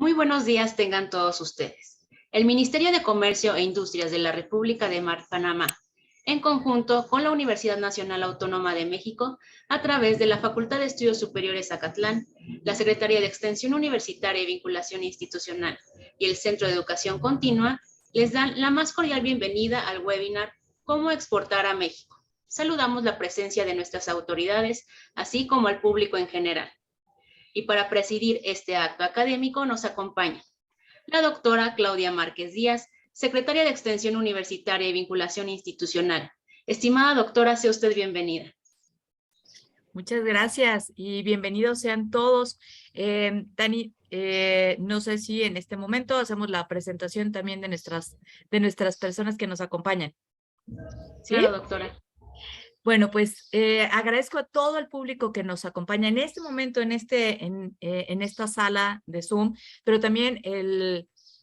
Muy buenos días tengan todos ustedes. El Ministerio de Comercio e Industrias de la República de Panamá, en conjunto con la Universidad Nacional Autónoma de México, a través de la Facultad de Estudios Superiores Acatlán, la Secretaría de Extensión Universitaria y Vinculación Institucional y el Centro de Educación Continua, les dan la más cordial bienvenida al webinar Cómo exportar a México. Saludamos la presencia de nuestras autoridades, así como al público en general. Y para presidir este acto académico nos acompaña la doctora Claudia Márquez Díaz, secretaria de Extensión Universitaria y Vinculación Institucional. Estimada doctora, sea usted bienvenida. Muchas gracias y bienvenidos sean todos. Dani, no sé si en este momento hacemos la presentación también de nuestras personas que nos acompañan. ¿Sí? Claro, doctora. Bueno, pues agradezco a todo el público que nos acompaña en este momento, en esta sala de Zoom, pero también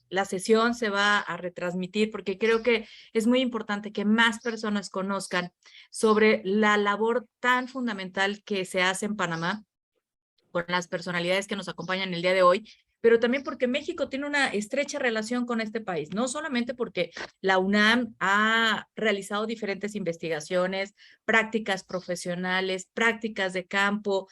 la sesión se va a retransmitir porque creo que es muy importante que más personas conozcan sobre la labor tan fundamental que se hace en Panamá con las personalidades que nos acompañan el día de hoy, pero también porque México tiene una estrecha relación con este país, no solamente porque la UNAM ha realizado diferentes investigaciones, prácticas profesionales, prácticas de campo,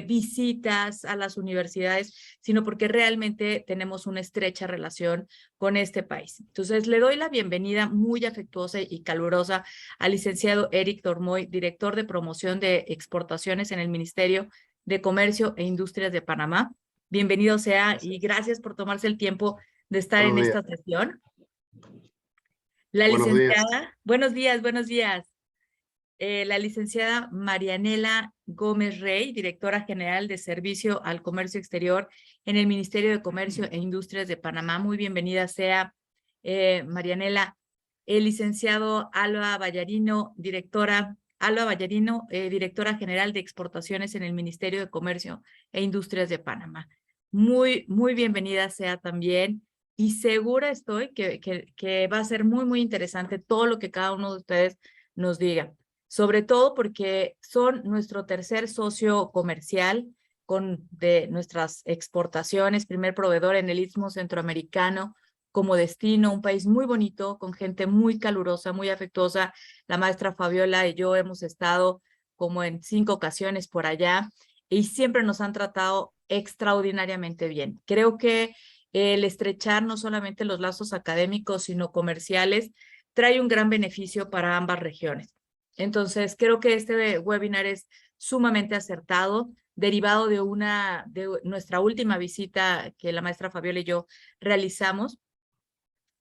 visitas a las universidades, sino porque realmente tenemos una estrecha relación con este país. Entonces, le doy la bienvenida muy afectuosa y calurosa al licenciado Eric Dormoy, director de promoción de exportaciones en el Ministerio de Comercio e Industrias de Panamá. Bienvenido sea y gracias por tomarse el tiempo de estar en esta sesión. La licenciada, buenos días. La licenciada Marianela Gómez Rey, directora general de Servicio al Comercio Exterior en el Ministerio de Comercio e Industrias de Panamá. Muy bienvenida sea, Marianela. El licenciado Alba Ballarino, directora general de exportaciones en el Ministerio de Comercio e Industrias de Panamá. Muy bienvenida sea también y segura estoy que va a ser muy interesante todo lo que cada uno de ustedes nos diga, sobre todo porque son nuestro tercer socio comercial de nuestras exportaciones, primer proveedor en el Istmo Centroamericano, como destino, un país muy bonito, con gente muy calurosa, muy afectuosa. La maestra Fabiola y yo hemos estado como en 5 ocasiones por allá y siempre nos han tratado extraordinariamente bien. Creo que el estrechar no solamente los lazos académicos, sino comerciales, trae un gran beneficio para ambas regiones. Entonces, creo que este webinar es sumamente acertado, derivado de nuestra última visita que la maestra Fabiola y yo realizamos.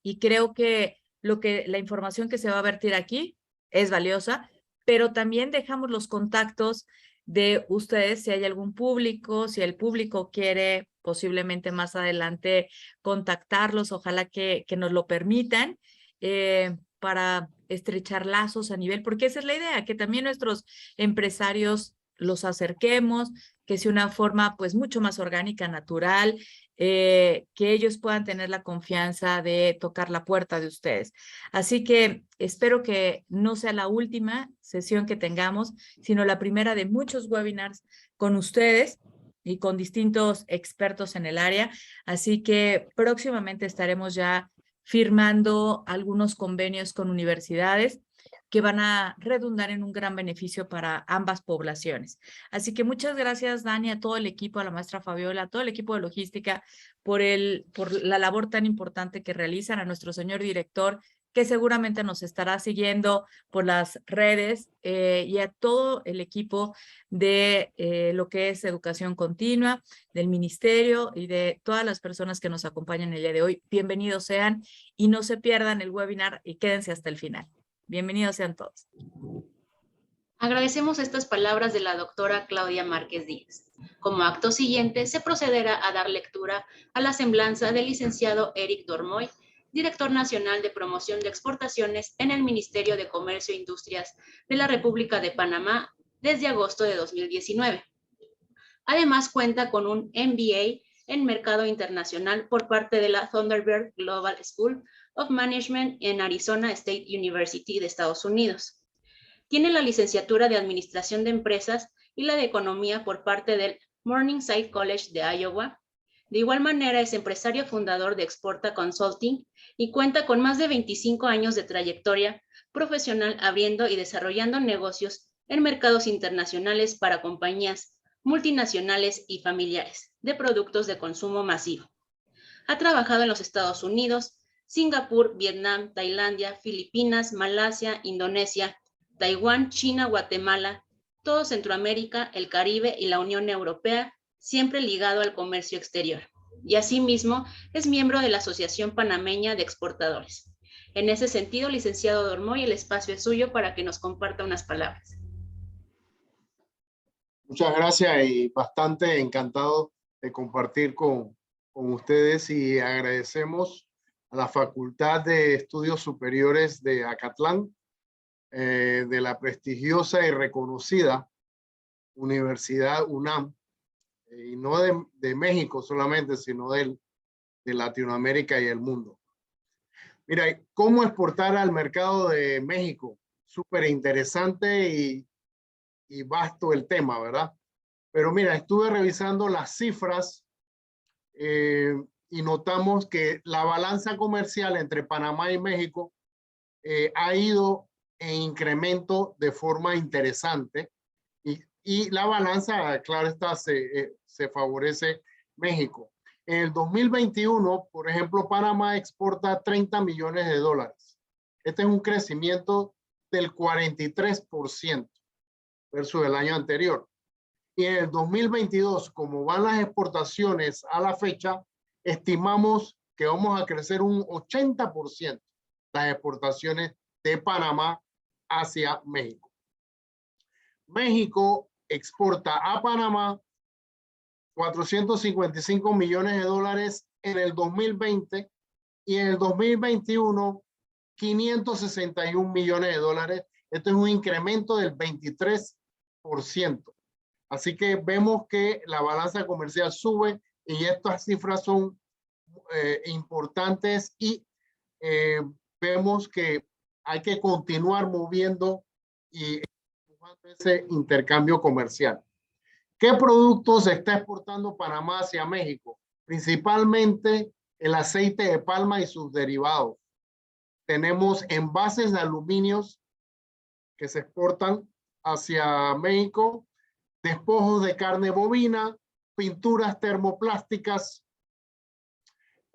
Y creo que la información que se va a vertir aquí es valiosa, pero también dejamos los contactos de ustedes, si hay algún público, si el público quiere posiblemente más adelante contactarlos, ojalá que nos lo permitan para estrechar lazos a nivel, porque esa es la idea, que también nuestros empresarios los acerquemos, que sea una forma pues mucho más orgánica, natural, que ellos puedan tener la confianza de tocar la puerta de ustedes. Así que espero que no sea la última sesión que tengamos, sino la primera de muchos webinars con ustedes y con distintos expertos en el área. Así que próximamente estaremos ya firmando algunos convenios con universidades que van a redundar en un gran beneficio para ambas poblaciones. Así que muchas gracias, Dani, a todo el equipo, a la maestra Fabiola, a todo el equipo de logística por la labor tan importante que realizan, a nuestro señor director, que seguramente nos estará siguiendo por las redes, y a todo el equipo de lo que es educación continua, del ministerio y de todas las personas que nos acompañan el día de hoy. Bienvenidos sean y no se pierdan el webinar y quédense hasta el final. Bienvenidos sean todos. Agradecemos estas palabras de la doctora Claudia Márquez Díaz. Como acto siguiente, se procederá a dar lectura a la semblanza del licenciado Eric Dormoy, director nacional de promoción de exportaciones en el Ministerio de Comercio e Industrias de la República de Panamá desde agosto de 2019. Además, cuenta con un MBA en Mercado Internacional por parte de la Thunderbird Global School of Management en Arizona State University de Estados Unidos. Tiene la licenciatura de Administración de Empresas y la de Economía por parte del Morningside College de Iowa. De igual manera, es empresario fundador de Exporta Consulting y cuenta con más de 25 años de trayectoria profesional abriendo y desarrollando negocios en mercados internacionales para compañías multinacionales y familiares de productos de consumo masivo. Ha trabajado en los Estados Unidos, Singapur, Vietnam, Tailandia, Filipinas, Malasia, Indonesia, Taiwán, China, Guatemala, todo Centroamérica, el Caribe y la Unión Europea, siempre ligado al comercio exterior. Y asimismo es miembro de la Asociación Panameña de Exportadores. En ese sentido, licenciado Dormoy, el espacio es suyo para que nos comparta unas palabras. Muchas gracias y bastante encantado de compartir con ustedes, y agradecemos a la Facultad de Estudios Superiores de Acatlán, de la prestigiosa y reconocida Universidad UNAM, y no de México solamente, sino de Latinoamérica y el mundo. Mira, ¿cómo exportar al mercado de México? Súper interesante y vasto el tema, ¿verdad? Pero mira, estuve revisando las cifras y notamos que la balanza comercial entre Panamá y México ha ido en incremento de forma interesante, y la balanza, claro está, se favorece México. En el 2021, por ejemplo, Panamá exporta 30 millones de dólares. Este es un crecimiento del 43% versus el año anterior. Y en el 2022, como van las exportaciones a la fecha, estimamos que vamos a crecer un 80% las exportaciones de Panamá hacia México. México exporta a Panamá 455 millones de dólares en el 2020, y en el 2021 561 millones de dólares. Esto es un incremento del 23%. Así que vemos que la balanza comercial sube, y estas cifras son importantes, y vemos que hay que continuar moviendo y ese intercambio comercial. ¿Qué productos se está exportando Panamá hacia México? Principalmente el aceite de palma y sus derivados. Tenemos envases de aluminios que se exportan hacia México, despojos de carne bovina, pinturas termoplásticas,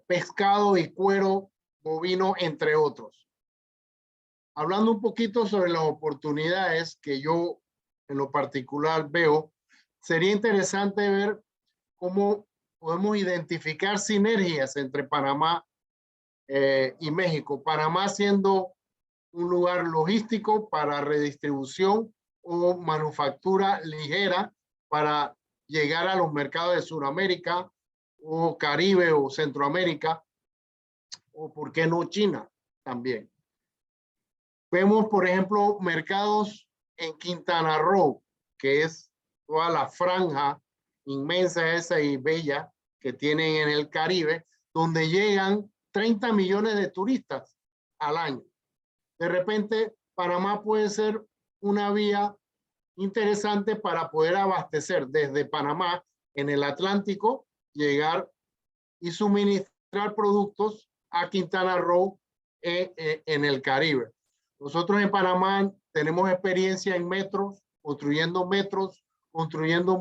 pescado y cuero bovino, entre otros. Hablando un poquito sobre las oportunidades que yo en lo particular veo, sería interesante ver cómo podemos identificar sinergias entre Panamá y México. Panamá siendo un lugar logístico para redistribución o manufactura ligera para llegar a los mercados de Sudamérica o Caribe o Centroamérica, o por qué no China también. Vemos, por ejemplo, mercados en Quintana Roo, que es toda la franja inmensa esa y bella que tienen en el Caribe, donde llegan 30 millones de turistas al año. De repente, Panamá puede ser una vía interesante para poder abastecer desde Panamá en el Atlántico, llegar y suministrar productos a Quintana Roo en el Caribe. Nosotros en Panamá tenemos experiencia en metros, construyendo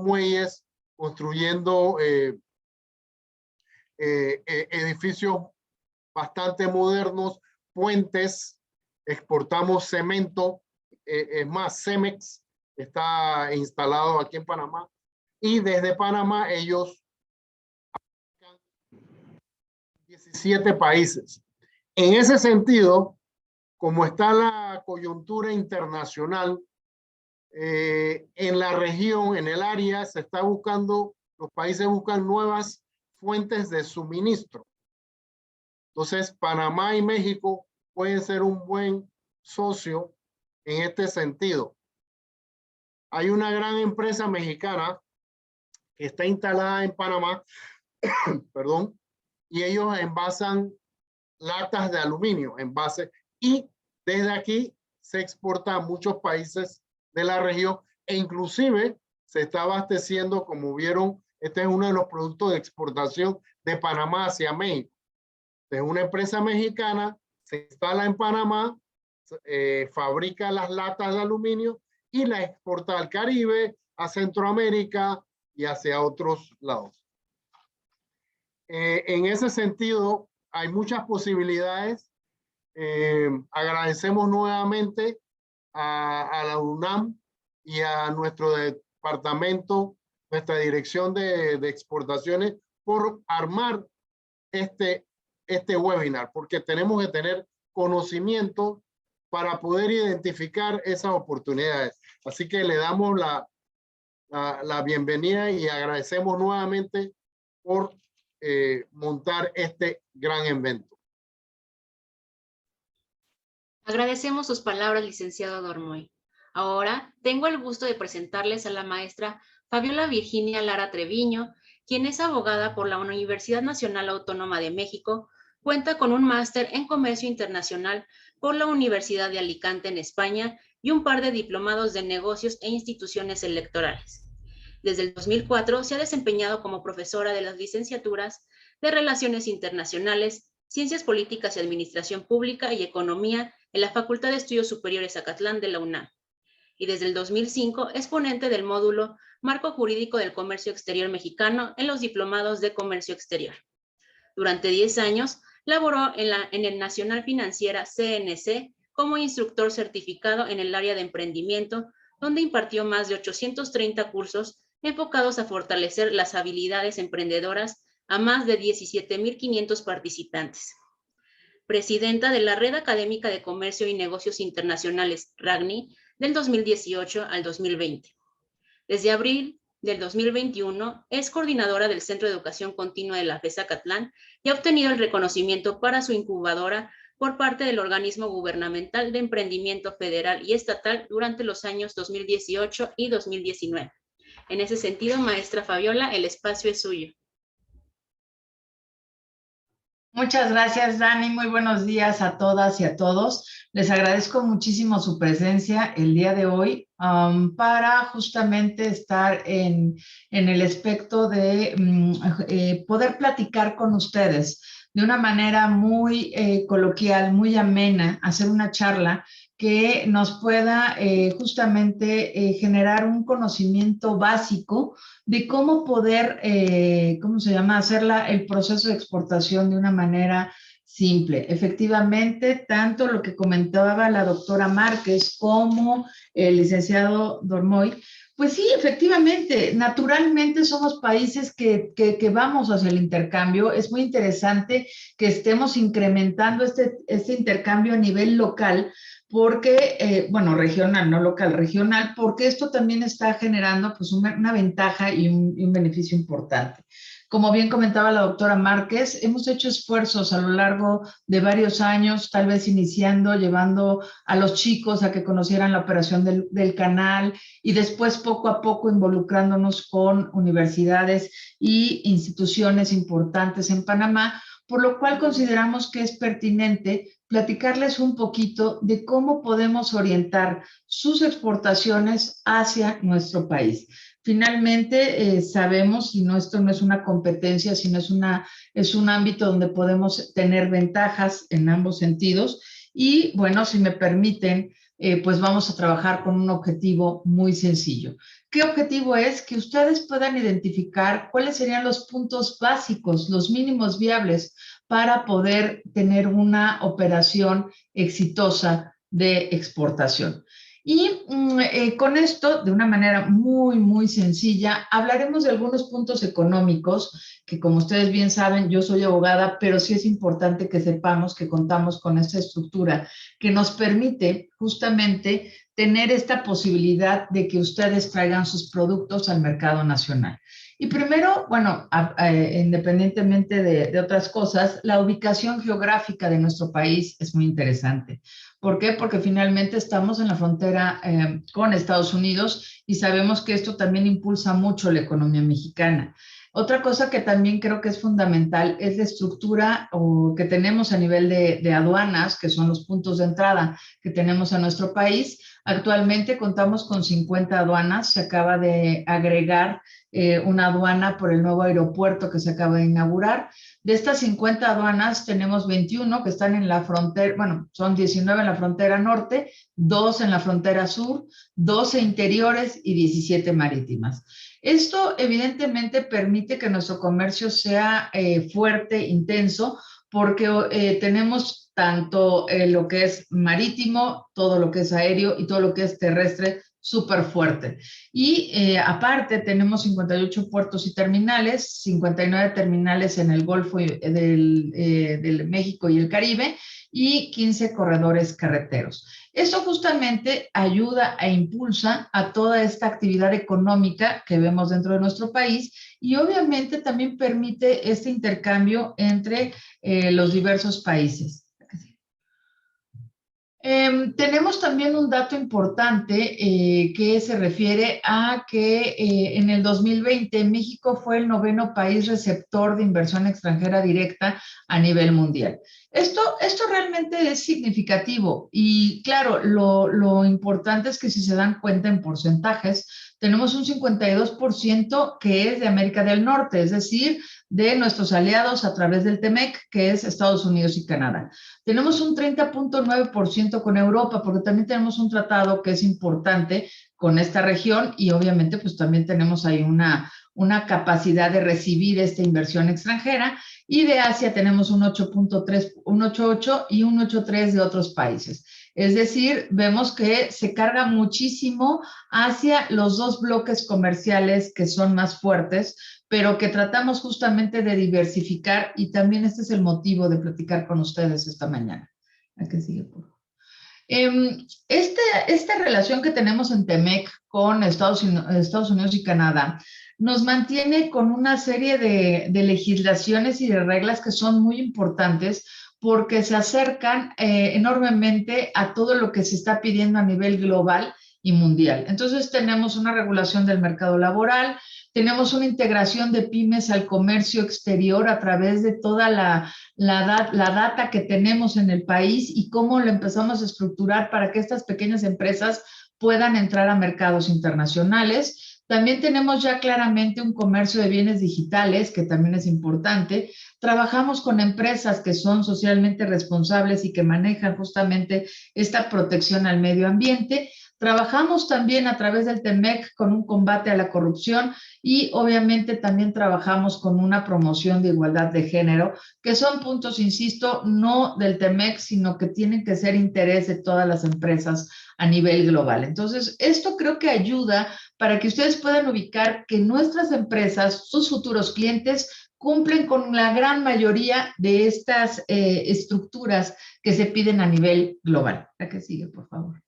muelles, construyendo edificios bastante modernos, puentes, exportamos cemento, es más, Cemex está instalado aquí en Panamá, y desde Panamá ellos 17 países. En ese sentido, como está la coyuntura internacional, en la región, en el área, se está buscando, los países buscan nuevas fuentes de suministro. Entonces, Panamá y México pueden ser un buen socio en este sentido. Hay una gran empresa mexicana que está instalada en Panamá, perdón, y ellos envasan latas de aluminio, envases, y desde aquí se exporta a muchos países de la región, e inclusive se está abasteciendo, como vieron Este es uno de los productos de exportación de Panamá hacia México. Es una empresa mexicana, se instala en Panamá, fabrica las latas de aluminio y la exporta al Caribe, a Centroamérica y hacia otros lados. En ese sentido, hay muchas posibilidades. Agradecemos nuevamente a la UNAM y a nuestro departamento, nuestra dirección de exportaciones, por armar este webinar, porque tenemos que tener conocimiento para poder identificar esas oportunidades. Así que le damos la bienvenida y agradecemos nuevamente por montar este gran evento. Agradecemos sus palabras, licenciado Dormoy. Ahora tengo el gusto de presentarles a la maestra Fabiola Virginia Lara Treviño, quien es abogada por la Universidad Nacional Autónoma de México, cuenta con un máster en Comercio Internacional por la Universidad de Alicante en España y un par de diplomados de negocios e instituciones electorales. Desde el 2004 se ha desempeñado como profesora de las licenciaturas de Relaciones Internacionales, Ciencias Políticas y Administración Pública y Economía en la Facultad de Estudios Superiores Acatlán de la UNAM. Y desde el 2005 es ponente del módulo Marco Jurídico del Comercio Exterior Mexicano en los diplomados de Comercio Exterior. Durante 10 años laboró en el Nacional Financiera CNC como instructor certificado en el área de emprendimiento, donde impartió más de 830 cursos enfocados a fortalecer las habilidades emprendedoras a más de 17,500 participantes. Presidenta de la Red Académica de Comercio y Negocios Internacionales, RACNI, del 2018 al 2020. Desde abril del 2021 es coordinadora del Centro de Educación Continua de la FES Acatlán y ha obtenido el reconocimiento para su incubadora por parte del Organismo Gubernamental de Emprendimiento Federal y Estatal durante los años 2018 y 2019. En ese sentido, maestra Fabiola, el espacio es suyo. Muchas gracias, Dani. Muy buenos días a todas y a todos. Les agradezco muchísimo su presencia el día de hoy para justamente estar en el aspecto de poder platicar con ustedes de una manera muy coloquial, muy amena, hacer una charla que nos pueda justamente generar un conocimiento básico de cómo poder, hacer el proceso de exportación de una manera simple. Efectivamente, tanto lo que comentaba la doctora Márquez como el licenciado Dormoy, pues sí, efectivamente, naturalmente somos países que vamos hacia el intercambio. Es muy interesante que estemos incrementando este intercambio a nivel local, porque, regional, no local, regional, porque esto también está generando pues una ventaja y un beneficio importante. Como bien comentaba la doctora Márquez, hemos hecho esfuerzos a lo largo de varios años, tal vez iniciando, llevando a los chicos a que conocieran la operación del canal y después poco a poco involucrándonos con universidades y instituciones importantes en Panamá, por lo cual consideramos que es pertinente platicarles un poquito de cómo podemos orientar sus exportaciones hacia nuestro país. Finalmente, sabemos, y esto no es una competencia, sino es un ámbito donde podemos tener ventajas en ambos sentidos. Y bueno, si me permiten, pues vamos a trabajar con un objetivo muy sencillo. ¿Qué objetivo es? Que ustedes puedan identificar cuáles serían los puntos básicos, los mínimos viables para poder tener una operación exitosa de exportación. Y con esto, de una manera muy, muy sencilla, hablaremos de algunos puntos económicos que, como ustedes bien saben, yo soy abogada, pero sí es importante que sepamos que contamos con esta estructura que nos permite justamente tener esta posibilidad de que ustedes traigan sus productos al mercado nacional. Y primero, bueno, independientemente de otras cosas, la ubicación geográfica de nuestro país es muy interesante. ¿Por qué? Porque finalmente estamos en la frontera con Estados Unidos y sabemos que esto también impulsa mucho la economía mexicana. Otra cosa que también creo que es fundamental es la estructura que tenemos a nivel de aduanas, que son los puntos de entrada que tenemos a nuestro país. Actualmente contamos con 50 aduanas, se acaba de agregar una aduana por el nuevo aeropuerto que se acaba de inaugurar. De estas 50 aduanas tenemos 21 que están en la frontera, bueno, son 19 en la frontera norte, 2 en la frontera sur, 12 interiores y 17 marítimas. Esto evidentemente permite que nuestro comercio sea fuerte, intenso, porque tenemos tanto lo que es marítimo, todo lo que es aéreo y todo lo que es terrestre súper fuerte. Y aparte tenemos 58 puertos y terminales, 59 terminales en el Golfo del México y el Caribe y 15 corredores carreteros. Esto justamente ayuda e impulsa a toda esta actividad económica que vemos dentro de nuestro país y obviamente también permite este intercambio entre los diversos países. Tenemos también un dato importante que se refiere a que en el 2020 México fue el 9º país receptor de inversión extranjera directa a nivel mundial. Esto realmente es significativo y claro, lo importante es que si se dan cuenta en porcentajes, tenemos un 52% que es de América del Norte, es decir, de nuestros aliados a través del TEMEC, que es Estados Unidos y Canadá. Tenemos un 30.9% con Europa, porque también tenemos un tratado que es importante con esta región y obviamente pues también tenemos ahí una capacidad de recibir esta inversión extranjera, y de Asia tenemos un 8.3, un 8.8 y un 8.3 de otros países. Es decir, vemos que se carga muchísimo hacia los dos bloques comerciales que son más fuertes, pero que tratamos justamente de diversificar, y también este es el motivo de platicar con ustedes esta mañana. ¿A qué sigue, por favor? Esta relación que tenemos en TEMEC con Estados Unidos y Canadá nos mantiene con una serie de legislaciones y de reglas que son muy importantes porque se acercan enormemente a todo lo que se está pidiendo a nivel global y mundial. Entonces tenemos una regulación del mercado laboral, tenemos una integración de pymes al comercio exterior a través de toda la data que tenemos en el país y cómo lo empezamos a estructurar para que estas pequeñas empresas puedan entrar a mercados internacionales. También tenemos ya claramente un comercio de bienes digitales, que también es importante. Trabajamos con empresas que son socialmente responsables y que manejan justamente esta protección al medio ambiente. Trabajamos también a través del TEMEC con un combate a la corrupción y obviamente también trabajamos con una promoción de igualdad de género, que son puntos, insisto, no del TEMEC, sino que tienen que ser interés de todas las empresas a nivel global. Entonces, esto creo que ayuda para que ustedes puedan ubicar que nuestras empresas, sus futuros clientes, cumplen con la gran mayoría de estas estructuras que se piden a nivel global. ¿La que sigue, por favor?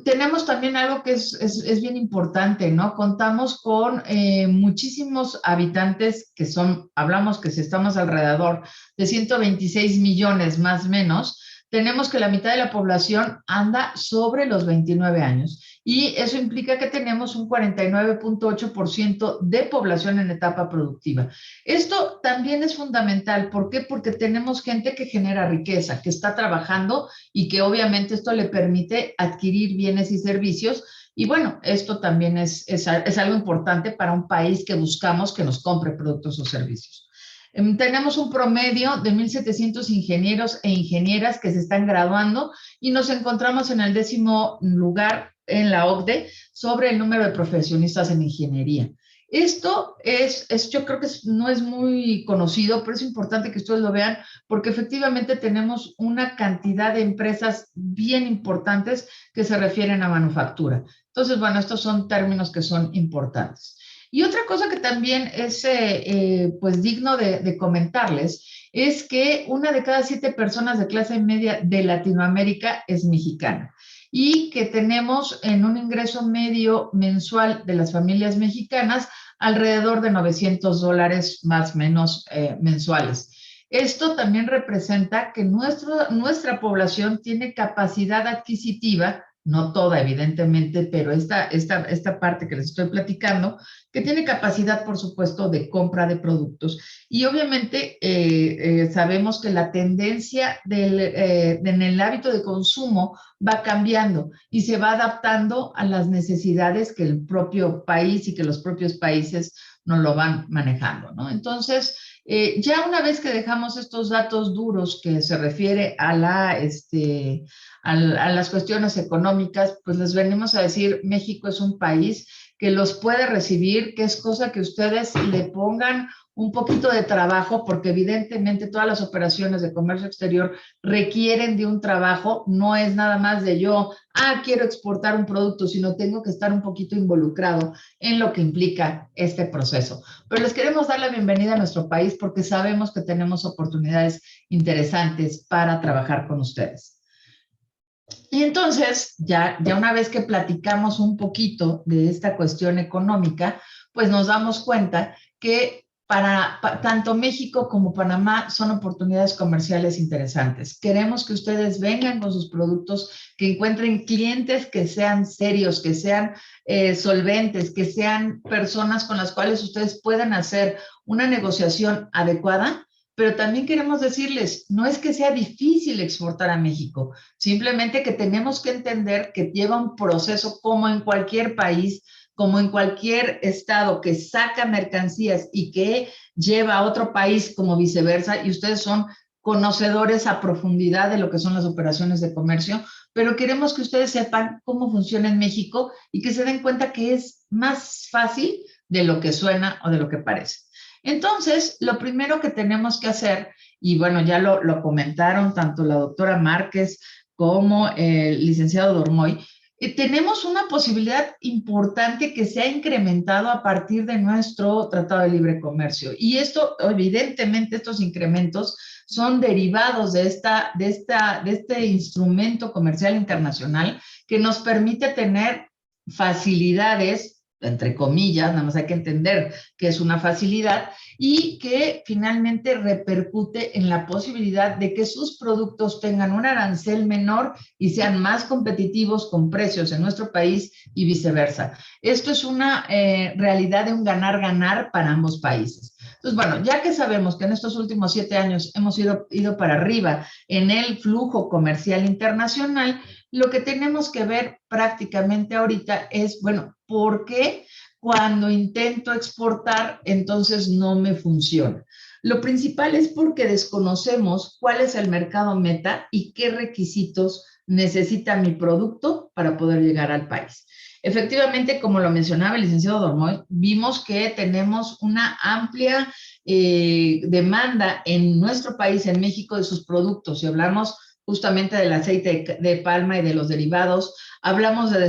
Tenemos también algo que es bien importante, ¿no? Contamos con muchísimos habitantes que hablamos que si estamos alrededor de 126 millones más o menos, tenemos que la mitad de la población anda sobre los 29 años y eso implica que tenemos un 49.8% de población en etapa productiva. Esto también es fundamental. ¿Por qué? Porque tenemos gente que genera riqueza, que está trabajando y que obviamente esto le permite adquirir bienes y servicios. Y bueno, esto también es algo importante para un país que buscamos que nos compre productos o servicios. Tenemos un promedio de 1,700 ingenieros e ingenieras que se están graduando y nos encontramos en el 10º lugar en la OCDE sobre el número de profesionistas en ingeniería. Esto yo creo que no es muy conocido, pero es importante que ustedes lo vean porque efectivamente tenemos una cantidad de empresas bien importantes que se refieren a manufactura. Entonces, bueno, estos son términos que son importantes. Y otra cosa que también es pues digno de comentarles es que 1 de cada 7 personas de clase media de Latinoamérica es mexicana y que tenemos en un ingreso medio mensual de las familias mexicanas alrededor de $900 más o menos mensuales. Esto también representa que nuestra población tiene capacidad adquisitiva, no toda evidentemente, pero esta parte que les estoy platicando, que tiene capacidad, por supuesto, de compra de productos. Y obviamente sabemos que la tendencia en el hábito de consumo va cambiando y se va adaptando a las necesidades que el propio país y que los propios países nos lo van manejando, ¿no? Entonces, ya una vez que dejamos estos datos duros que se refiere a a las cuestiones económicas, pues les venimos a decir, México es un país que los puede recibir, que es cosa que ustedes le pongan un poquito de trabajo, porque evidentemente todas las operaciones de comercio exterior requieren de un trabajo, no es nada más de yo, quiero exportar un producto, sino tengo que estar un poquito involucrado en lo que implica este proceso. Pero les queremos dar la bienvenida a nuestro país porque sabemos que tenemos oportunidades interesantes para trabajar con ustedes. Y entonces, ya una vez que platicamos un poquito de esta cuestión económica, pues nos damos cuenta que para tanto México como Panamá son oportunidades comerciales interesantes. Queremos que ustedes vengan con sus productos, que encuentren clientes que sean serios, que sean solventes, que sean personas con las cuales ustedes puedan hacer una negociación adecuada. Pero también queremos decirles, no es que sea difícil exportar a México, simplemente que tenemos que entender que lleva un proceso como en cualquier país, como en cualquier estado que saca mercancías y que lleva a otro país como viceversa, y ustedes son conocedores a profundidad de lo que son las operaciones de comercio, pero queremos que ustedes sepan cómo funciona en México y que se den cuenta que es más fácil de lo que suena o de lo que parece. Entonces, lo primero que tenemos que hacer, y bueno, ya lo comentaron tanto la doctora Márquez como el licenciado Dormoy, tenemos una posibilidad importante que se ha incrementado a partir de nuestro Tratado de Libre Comercio. Y esto, evidentemente, estos incrementos son derivados de este instrumento comercial internacional que nos permite tener facilidades, entre comillas, nada más hay que entender que es una facilidad, y que finalmente repercute en la posibilidad de que sus productos tengan un arancel menor y sean más competitivos con precios en nuestro país y viceversa. Esto es una realidad de un ganar-ganar para ambos países. Entonces, bueno, ya que sabemos que en estos últimos 7 años hemos ido para arriba en el flujo comercial internacional, lo que tenemos que ver prácticamente ahorita es, bueno, ¿por qué cuando intento exportar entonces no me funciona? Lo principal es porque desconocemos cuál es el mercado meta y qué requisitos necesita mi producto para poder llegar al país. Efectivamente, como lo mencionaba el licenciado Dormoy, vimos que tenemos una amplia demanda en nuestro país, en México, de sus productos. Y hablamos justamente del aceite de palma y de los derivados, hablamos de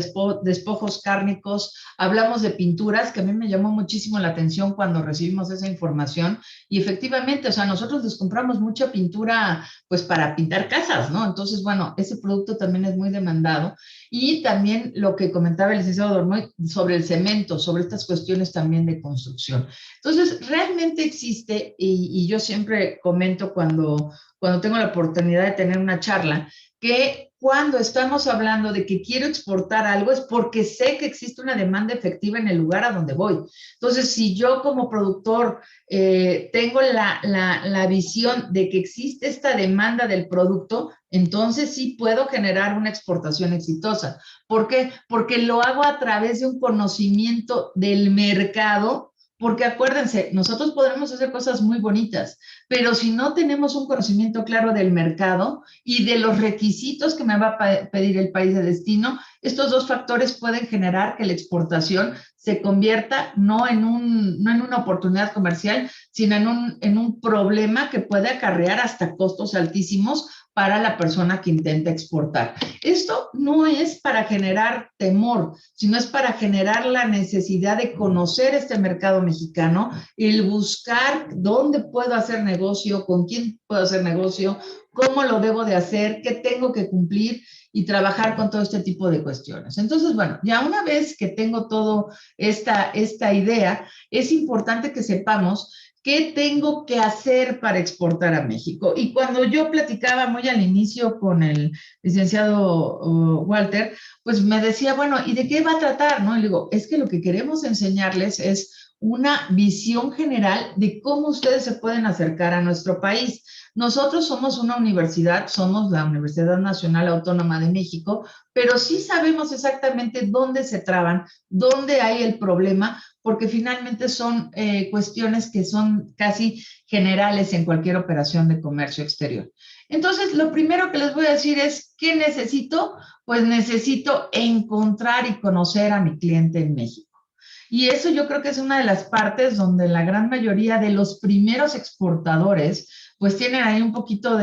despojos cárnicos, hablamos de pinturas, que a mí me llamó muchísimo la atención cuando recibimos esa información, y efectivamente, o sea, nosotros les compramos mucha pintura, pues para pintar casas, ¿no? Entonces, bueno, ese producto también es muy demandado, y también lo que comentaba el licenciado Dormoy sobre el cemento, sobre estas cuestiones también de construcción. Entonces, realmente existe, y yo siempre comento cuando tengo la oportunidad de tener una charla, que cuando estamos hablando de que quiero exportar algo es porque sé que existe una demanda efectiva en el lugar a donde voy. Entonces, si yo como productor tengo la visión de que existe esta demanda del producto, entonces sí puedo generar una exportación exitosa. ¿Por qué? Porque lo hago a través de un conocimiento del mercado. Porque acuérdense, nosotros podremos hacer cosas muy bonitas, pero si no tenemos un conocimiento claro del mercado y de los requisitos que me va a pedir el país de destino, estos dos factores pueden generar que la exportación se convierta no en una oportunidad comercial, sino en un problema que puede acarrear hasta costos altísimos para la persona que intenta exportar. Esto no es para generar temor, sino es para generar la necesidad de conocer este mercado mexicano, el buscar dónde puedo hacer negocio, con quién puedo hacer negocio, cómo lo debo de hacer, qué tengo que cumplir y trabajar con todo este tipo de cuestiones. Entonces, bueno, ya una vez que tengo todo esta idea, es importante que sepamos ¿qué tengo que hacer para exportar a México? Y cuando yo platicaba muy al inicio con el licenciado Walter, pues me decía, bueno, ¿y de qué va a tratar? ¿No? Y le digo, es que lo que queremos enseñarles es una visión general de cómo ustedes se pueden acercar a nuestro país. Nosotros somos una universidad, somos la Universidad Nacional Autónoma de México, pero sí sabemos exactamente dónde se traban, dónde hay el problema, porque finalmente son cuestiones que son casi generales en cualquier operación de comercio exterior. Entonces, lo primero que les voy a decir es, ¿qué necesito? Pues necesito encontrar y conocer a mi cliente en México. Y eso yo creo que es una de las partes donde la gran mayoría de los primeros exportadores pues tienen ahí un poquito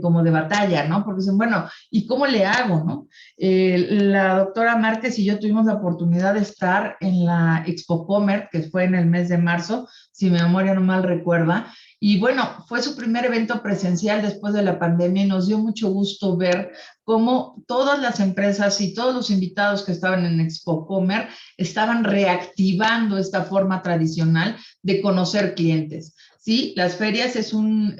como de batalla, ¿no? Porque dicen, bueno, ¿y cómo le hago, no? La doctora Márquez y yo tuvimos la oportunidad de estar en la Expo Comer, que fue en el mes de marzo, si mi memoria no mal recuerda, y bueno, fue su primer evento presencial después de la pandemia y nos dio mucho gusto ver cómo todas las empresas y todos los invitados que estaban en Expo Comer estaban reactivando esta forma tradicional de conocer clientes. Sí, las ferias es un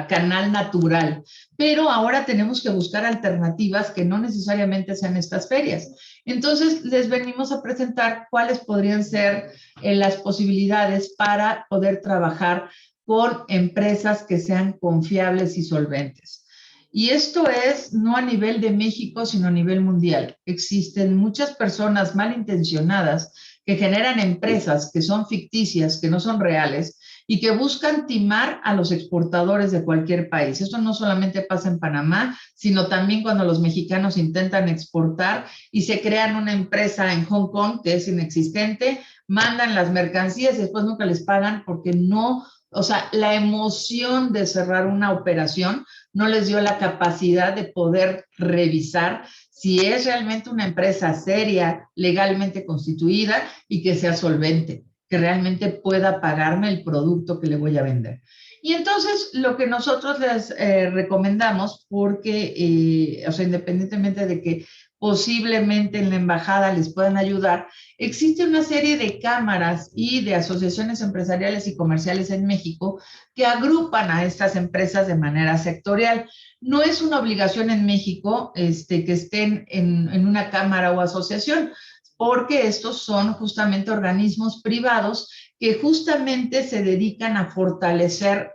canal natural, pero ahora tenemos que buscar alternativas que no necesariamente sean estas ferias. Entonces, les venimos a presentar cuáles podrían ser las posibilidades para poder trabajar con empresas que sean confiables y solventes. Y esto es no a nivel de México, sino a nivel mundial. Existen muchas personas malintencionadas que generan empresas que son ficticias, que no son reales y que buscan timar a los exportadores de cualquier país. Esto no solamente pasa en Panamá, sino también cuando los mexicanos intentan exportar y se crean una empresa en Hong Kong que es inexistente, mandan las mercancías y después nunca les pagan porque no, o sea, la emoción de cerrar una operación no les dio la capacidad de poder revisar si es realmente una empresa seria, legalmente constituida y que sea solvente, que realmente pueda pagarme el producto que le voy a vender. Y entonces lo que nosotros les recomendamos, porque, o sea, independientemente de que posiblemente en la embajada les puedan ayudar, existe una serie de cámaras y de asociaciones empresariales y comerciales en México que agrupan a estas empresas de manera sectorial. No es una obligación en México que estén en una cámara o asociación, porque estos son justamente organismos privados que justamente se dedican a fortalecer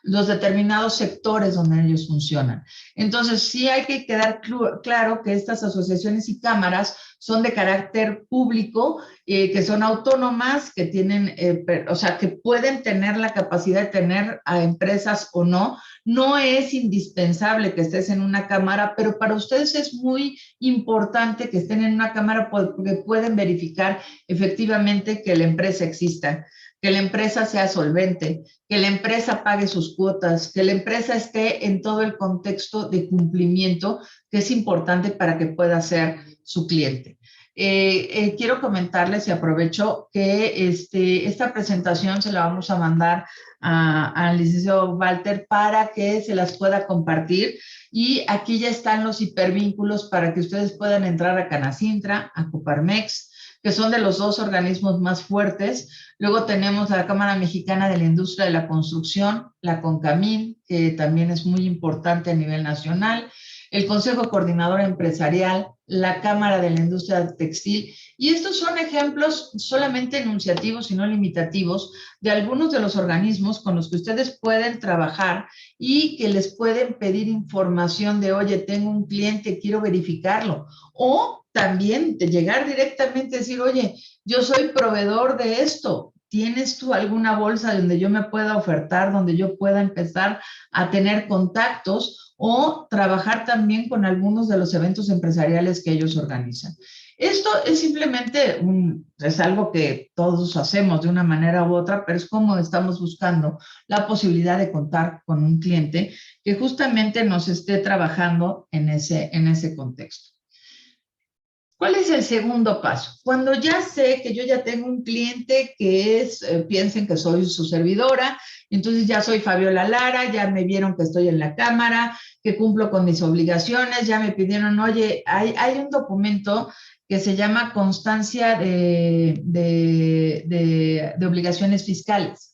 los determinados sectores donde ellos funcionan. Entonces, sí hay que quedar claro que estas asociaciones y cámaras son de carácter público, que son autónomas, que tienen, o sea, que pueden tener la capacidad de tener a empresas o no. No es indispensable que estés en una cámara, pero para ustedes es muy importante que estén en una cámara porque pueden verificar efectivamente que la empresa exista, que la empresa sea solvente, que la empresa pague sus cuotas, que la empresa esté en todo el contexto de cumplimiento que es importante para que pueda ser su cliente. Quiero comentarles y aprovecho que esta presentación se la vamos a mandar al licenciado Walter para que se las pueda compartir. Y aquí ya están los hipervínculos para que ustedes puedan entrar a Canacintra, a Coparmex, que son de los dos organismos más fuertes. Luego tenemos a la Cámara Mexicana de la Industria de la Construcción, la CONCAMIN, que también es muy importante a nivel nacional, el Consejo Coordinador Empresarial, la Cámara de la Industria Textil, y estos son ejemplos solamente enunciativos y no limitativos de algunos de los organismos con los que ustedes pueden trabajar y que les pueden pedir información de, oye, tengo un cliente, quiero verificarlo, o también de llegar directamente a decir, oye, yo soy proveedor de esto, ¿tienes tú alguna bolsa donde yo me pueda ofertar, donde yo pueda empezar a tener contactos o trabajar también con algunos de los eventos empresariales que ellos organizan? Esto es simplemente es algo que todos hacemos de una manera u otra, pero es como estamos buscando la posibilidad de contar con un cliente que justamente nos esté trabajando en ese contexto. ¿Cuál es el segundo paso? Cuando ya sé que yo ya tengo un cliente que piensen que soy su servidora, entonces ya soy Fabiola Lara, ya me vieron que estoy en la cámara, que cumplo con mis obligaciones, ya me pidieron, oye, hay un documento que se llama constancia de obligaciones fiscales.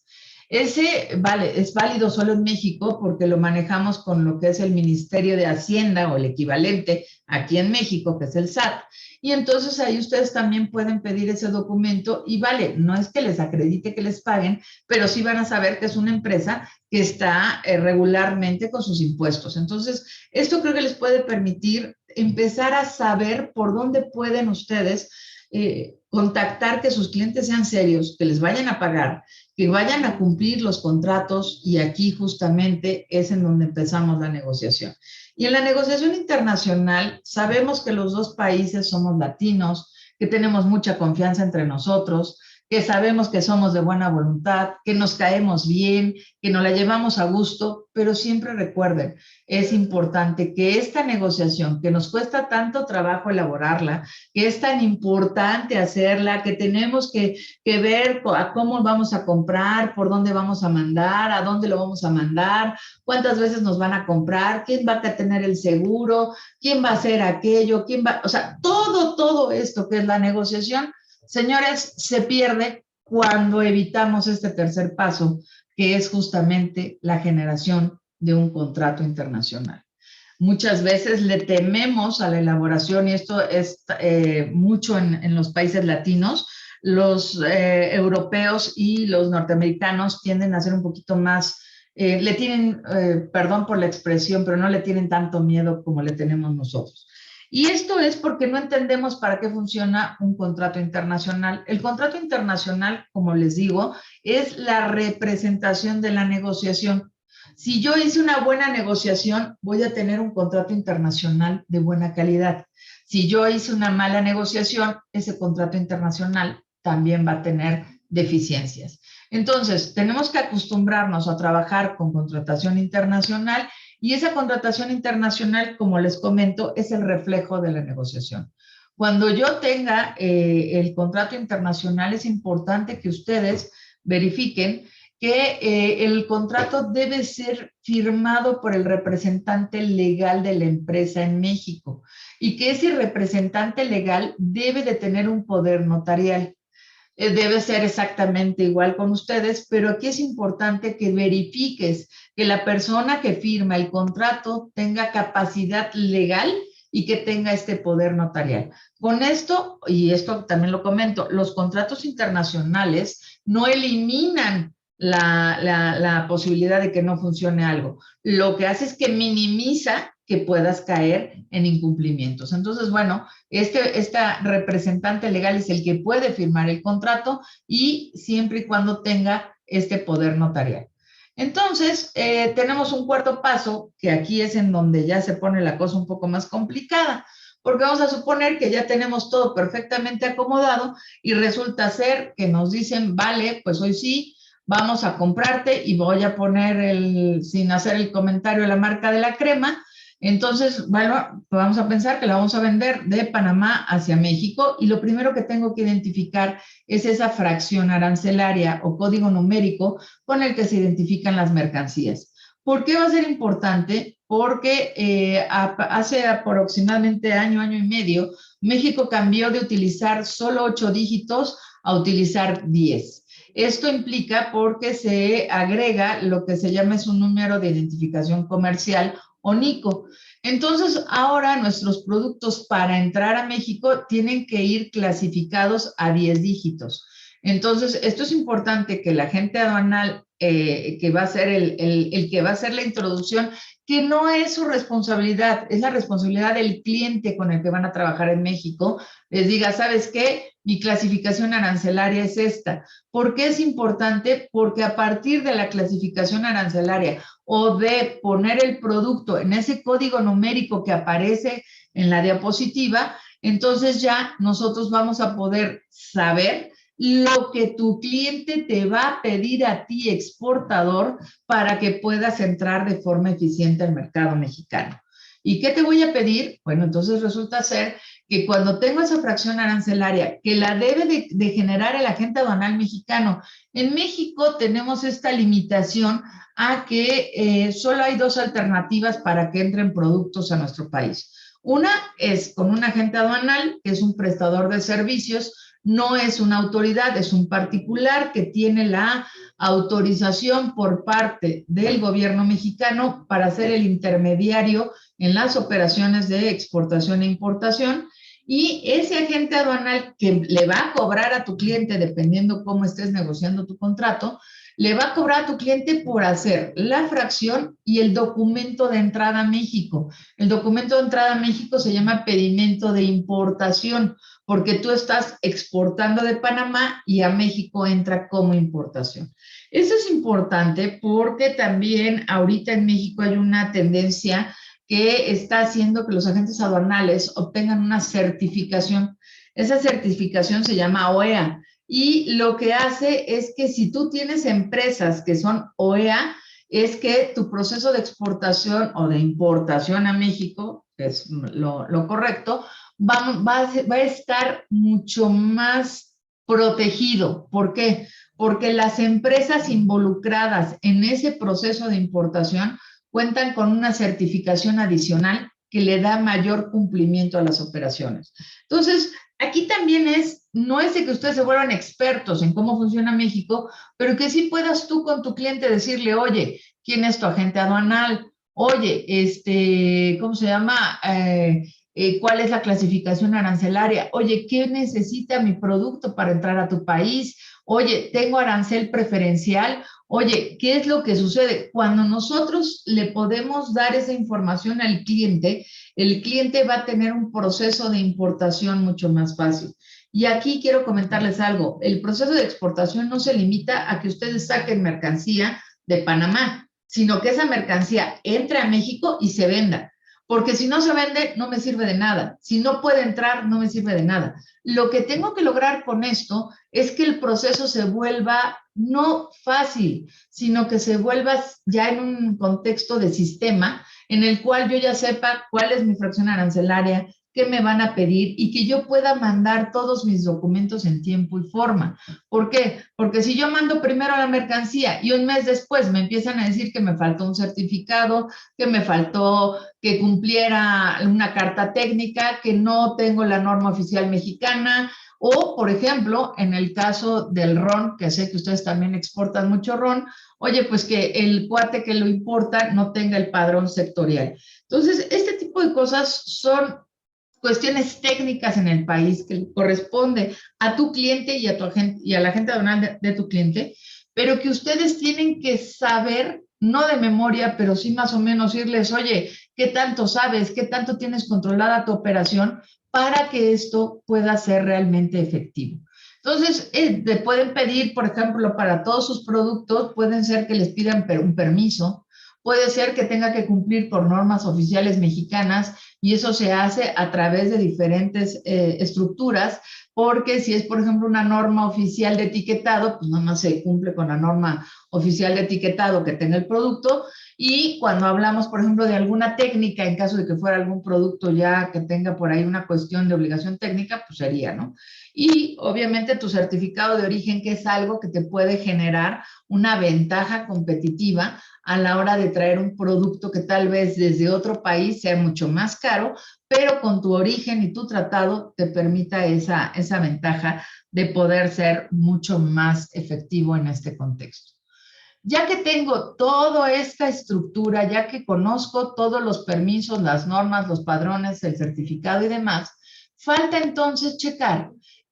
Ese, vale, es válido solo en México porque lo manejamos con lo que es el Ministerio de Hacienda o el equivalente aquí en México, que es el SAT. Y entonces ahí ustedes también pueden pedir ese documento y vale, no es que les acredite que les paguen, pero sí van a saber que es una empresa que está regularmente con sus impuestos. Entonces, esto creo que les puede permitir empezar a saber por dónde pueden ustedes contactar que sus clientes sean serios, que les vayan a pagar, que vayan a cumplir los contratos y aquí justamente es en donde empezamos la negociación. Y en la negociación internacional sabemos que los dos países somos latinos, que tenemos mucha confianza entre nosotros, que sabemos que somos de buena voluntad, que nos caemos bien, que nos la llevamos a gusto, pero siempre recuerden, es importante que esta negociación, que nos cuesta tanto trabajo elaborarla, que es tan importante hacerla, que tenemos que ver a cómo vamos a comprar, por dónde vamos a mandar, a dónde lo vamos a mandar, cuántas veces nos van a comprar, quién va a tener el seguro, quién va a hacer aquello, quién va, o sea, todo esto que es la negociación, señores, se pierde cuando evitamos este tercer paso, que es justamente la generación de un contrato internacional. Muchas veces le tememos a la elaboración, y esto es mucho en los países latinos, los europeos y los norteamericanos tienden a ser un poquito más, le tienen, perdón por la expresión, pero no le tienen tanto miedo como le tenemos nosotros. Y esto es porque no entendemos para qué funciona un contrato internacional. El contrato internacional, como les digo, es la representación de la negociación. Si yo hice una buena negociación, voy a tener un contrato internacional de buena calidad. Si yo hice una mala negociación, ese contrato internacional también va a tener deficiencias. Entonces, tenemos que acostumbrarnos a trabajar con contratación internacional y esa contratación internacional, como les comento, es el reflejo de la negociación. Cuando yo tenga el contrato internacional, es importante que ustedes verifiquen que el contrato debe ser firmado por el representante legal de la empresa en México y que ese representante legal debe de tener un poder notarial. Debe ser exactamente igual con ustedes, pero aquí es importante que verifiques que la persona que firma el contrato tenga capacidad legal y que tenga este poder notarial. Con esto, y esto también lo comento, los contratos internacionales no eliminan la posibilidad de que no funcione algo. Lo que hace es que minimiza que puedas caer en incumplimientos. Entonces, bueno, esta representante legal es el que puede firmar el contrato y siempre y cuando tenga este poder notarial. Entonces, tenemos un cuarto paso, que aquí es en donde ya se pone la cosa un poco más complicada, porque vamos a suponer que ya tenemos todo perfectamente acomodado y resulta ser que nos dicen, vale, pues hoy sí, vamos a comprarte y voy a poner sin hacer el comentario, la marca de la crema. Entonces, bueno, vamos a pensar que la vamos a vender de Panamá hacia México y lo primero que tengo que identificar es esa fracción arancelaria o código numérico con el que se identifican las mercancías. ¿Por qué va a ser importante? Porque hace aproximadamente año y medio, México cambió de utilizar solo 8 dígitos a utilizar 10. Esto implica porque se agrega lo que se llama es un número de identificación comercial o NICO. Entonces, ahora nuestros productos para entrar a México tienen que ir clasificados a 10 dígitos. Entonces, esto es importante que la agente aduanal que va a ser el que va a hacer la introducción, que no es su responsabilidad, es la responsabilidad del cliente con el que van a trabajar en México, les diga, ¿sabes qué? Mi clasificación arancelaria es esta. ¿Por qué es importante? Porque a partir de la clasificación arancelaria o de poner el producto en ese código numérico que aparece en la diapositiva, entonces ya nosotros vamos a poder saber lo que tu cliente te va a pedir a ti, exportador, para que puedas entrar de forma eficiente al mercado mexicano. ¿Y qué te voy a pedir? Bueno, entonces resulta ser que cuando tengo esa fracción arancelaria, que la debe de generar el agente aduanal mexicano, en México tenemos esta limitación a que solo hay 2 alternativas para que entren productos a nuestro país. Una es con un agente aduanal, que es un prestador de servicios, no es una autoridad, es un particular que tiene la autorización por parte del gobierno mexicano para ser el intermediario en las operaciones de exportación e importación. Y ese agente aduanal que le va a cobrar a tu cliente, dependiendo cómo estés negociando tu contrato, le va a cobrar a tu cliente por hacer la fracción y el documento de entrada a México. El documento de entrada a México se llama pedimento de importación, porque tú estás exportando de Panamá y a México entra como importación. Eso es importante porque también ahorita en México hay una tendencia que está haciendo que los agentes aduanales obtengan una certificación. Esa certificación se llama OEA y lo que hace es que si tú tienes empresas que son OEA, es que tu proceso de exportación o de importación a México, que es lo correcto, va a estar mucho más protegido. ¿Por qué? Porque las empresas involucradas en ese proceso de importación cuentan con una certificación adicional que le da mayor cumplimiento a las operaciones. Entonces, aquí también no es de que ustedes se vuelvan expertos en cómo funciona México, pero que sí puedas tú con tu cliente decirle, oye, ¿quién es tu agente aduanal? Oye, ¿cómo se llama? ¿Cuál es la clasificación arancelaria? Oye, ¿qué necesita mi producto para entrar a tu país? Oye, tengo arancel preferencial. Oye, ¿qué es lo que sucede? Cuando nosotros le podemos dar esa información al cliente, el cliente va a tener un proceso de importación mucho más fácil. Y aquí quiero comentarles algo. El proceso de exportación no se limita a que ustedes saquen mercancía de Panamá, sino que esa mercancía entre a México y se venda. Porque si no se vende, no me sirve de nada. Si no puede entrar, no me sirve de nada. Lo que tengo que lograr con esto es que el proceso se vuelva no fácil, sino que se vuelva ya en un contexto de sistema en el cual yo ya sepa cuál es mi fracción arancelaria, qué me van a pedir y que yo pueda mandar todos mis documentos en tiempo y forma. ¿Por qué? Porque si yo mando primero la mercancía y un mes después me empiezan a decir que me faltó un certificado, que me faltó que cumpliera una carta técnica, que no tengo la norma oficial mexicana, o, por ejemplo, en el caso del ron, que sé que ustedes también exportan mucho ron, oye, pues que el cuate que lo importa no tenga el padrón sectorial. Entonces, este tipo de cosas son cuestiones técnicas en el país que corresponde a tu cliente y a tu agente y a la agente aduanal de tu cliente, pero que ustedes tienen que saber, no de memoria, pero sí más o menos irles, oye, ¿qué tanto sabes? ¿Qué tanto tienes controlada tu operación para que esto pueda ser realmente efectivo? Entonces, te pueden pedir, por ejemplo, para todos sus productos, pueden ser que les pidan un permiso, puede ser que tenga que cumplir por normas oficiales mexicanas y eso se hace a través de diferentes estructuras, porque si es, por ejemplo, una norma oficial de etiquetado, pues nada más se cumple con la norma oficial de etiquetado que tenga el producto. Y cuando hablamos, por ejemplo, de alguna técnica, en caso de que fuera algún producto ya que tenga por ahí una cuestión de obligación técnica, pues sería, ¿no? Y obviamente tu certificado de origen, que es algo que te puede generar una ventaja competitiva a la hora de traer un producto que tal vez desde otro país sea mucho más caro, pero con tu origen y tu tratado te permita esa ventaja de poder ser mucho más efectivo en este contexto. Ya que tengo toda esta estructura, ya que conozco todos los permisos, las normas, los padrones, el certificado y demás, falta entonces checar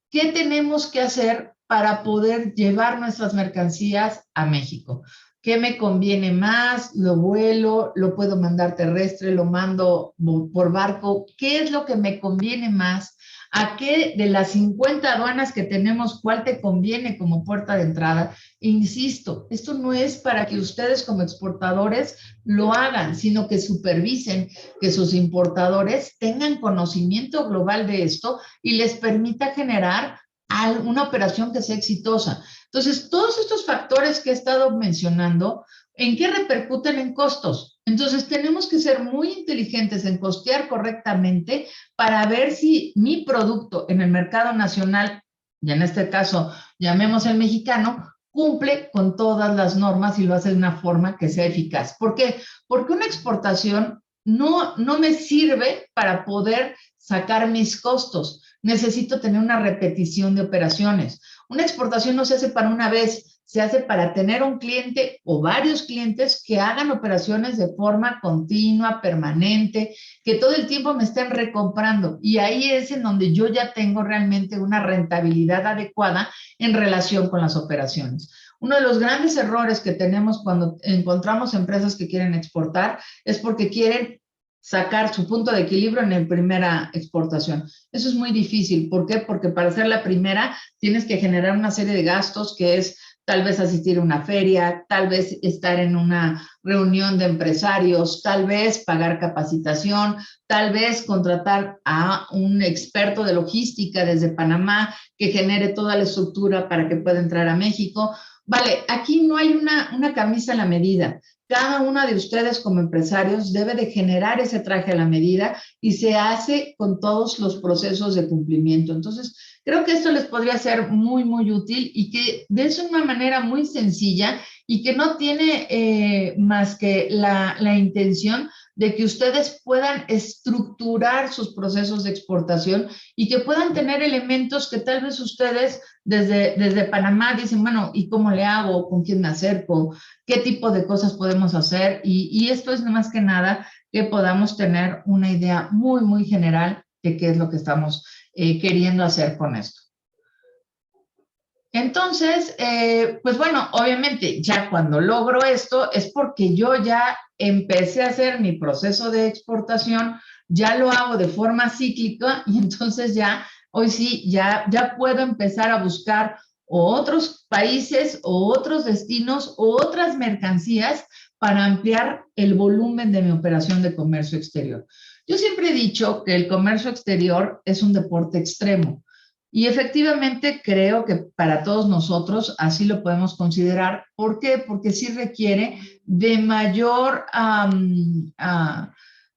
qué tenemos que hacer para poder llevar nuestras mercancías a México. ¿Qué me conviene más? ¿Lo vuelo? ¿Lo puedo mandar terrestre? ¿Lo mando por barco? ¿Qué es lo que me conviene más? ¿A qué de las 50 aduanas que tenemos, cuál te conviene como puerta de entrada? Insisto, esto no es para que ustedes como exportadores lo hagan, sino que supervisen que sus importadores tengan conocimiento global de esto y les permita generar una operación que sea exitosa. Entonces, todos estos factores que he estado mencionando, ¿en qué repercuten en costos? Entonces, tenemos que ser muy inteligentes en costear correctamente para ver si mi producto en el mercado nacional, y en este caso llamemos el mexicano, cumple con todas las normas y lo hace de una forma que sea eficaz. ¿Por qué? Porque una exportación no me sirve para poder sacar mis costos. necesito tener una repetición de operaciones. Una exportación no se hace para una vez, se hace para tener un cliente o varios clientes que hagan operaciones de forma continua, permanente, que todo el tiempo me estén recomprando. Y ahí es en donde yo ya tengo realmente una rentabilidad adecuada en relación con las operaciones. Uno de los grandes errores que tenemos cuando encontramos empresas que quieren exportar es porque quieren sacar su punto de equilibrio en la primera exportación. Eso es muy difícil. ¿Por qué? Porque para hacer la primera tienes que generar una serie de gastos que es tal vez asistir a una feria, tal vez estar en una reunión de empresarios, tal vez pagar capacitación, tal vez contratar a un experto de logística desde Panamá que genere toda la estructura para que pueda entrar a México. Vale, aquí no hay una camisa a la medida. Cada una de ustedes como empresarios debe de generar ese traje a la medida y se hace con todos los procesos de cumplimiento. Entonces, creo que esto les podría ser muy, muy útil y que de una manera muy sencilla y que no tiene más que la intención de que ustedes puedan estructurar sus procesos de exportación y que puedan tener elementos que tal vez ustedes desde Panamá dicen, bueno, ¿y cómo le hago? ¿Con quién me acerco? ¿Qué tipo de cosas podemos hacer? Y esto es más que nada que podamos tener una idea muy, muy general de qué es lo que estamos queriendo hacer con esto. Entonces, pues bueno, obviamente ya cuando logro esto es porque yo ya empecé a hacer mi proceso de exportación, ya lo hago de forma cíclica y entonces ya, hoy sí, ya puedo empezar a buscar otros países o otros destinos o otras mercancías para ampliar el volumen de mi operación de comercio exterior. Yo siempre he dicho que el comercio exterior es un deporte extremo. Y efectivamente creo que para todos nosotros así lo podemos considerar. ¿Por qué? Porque sí requiere de mayor,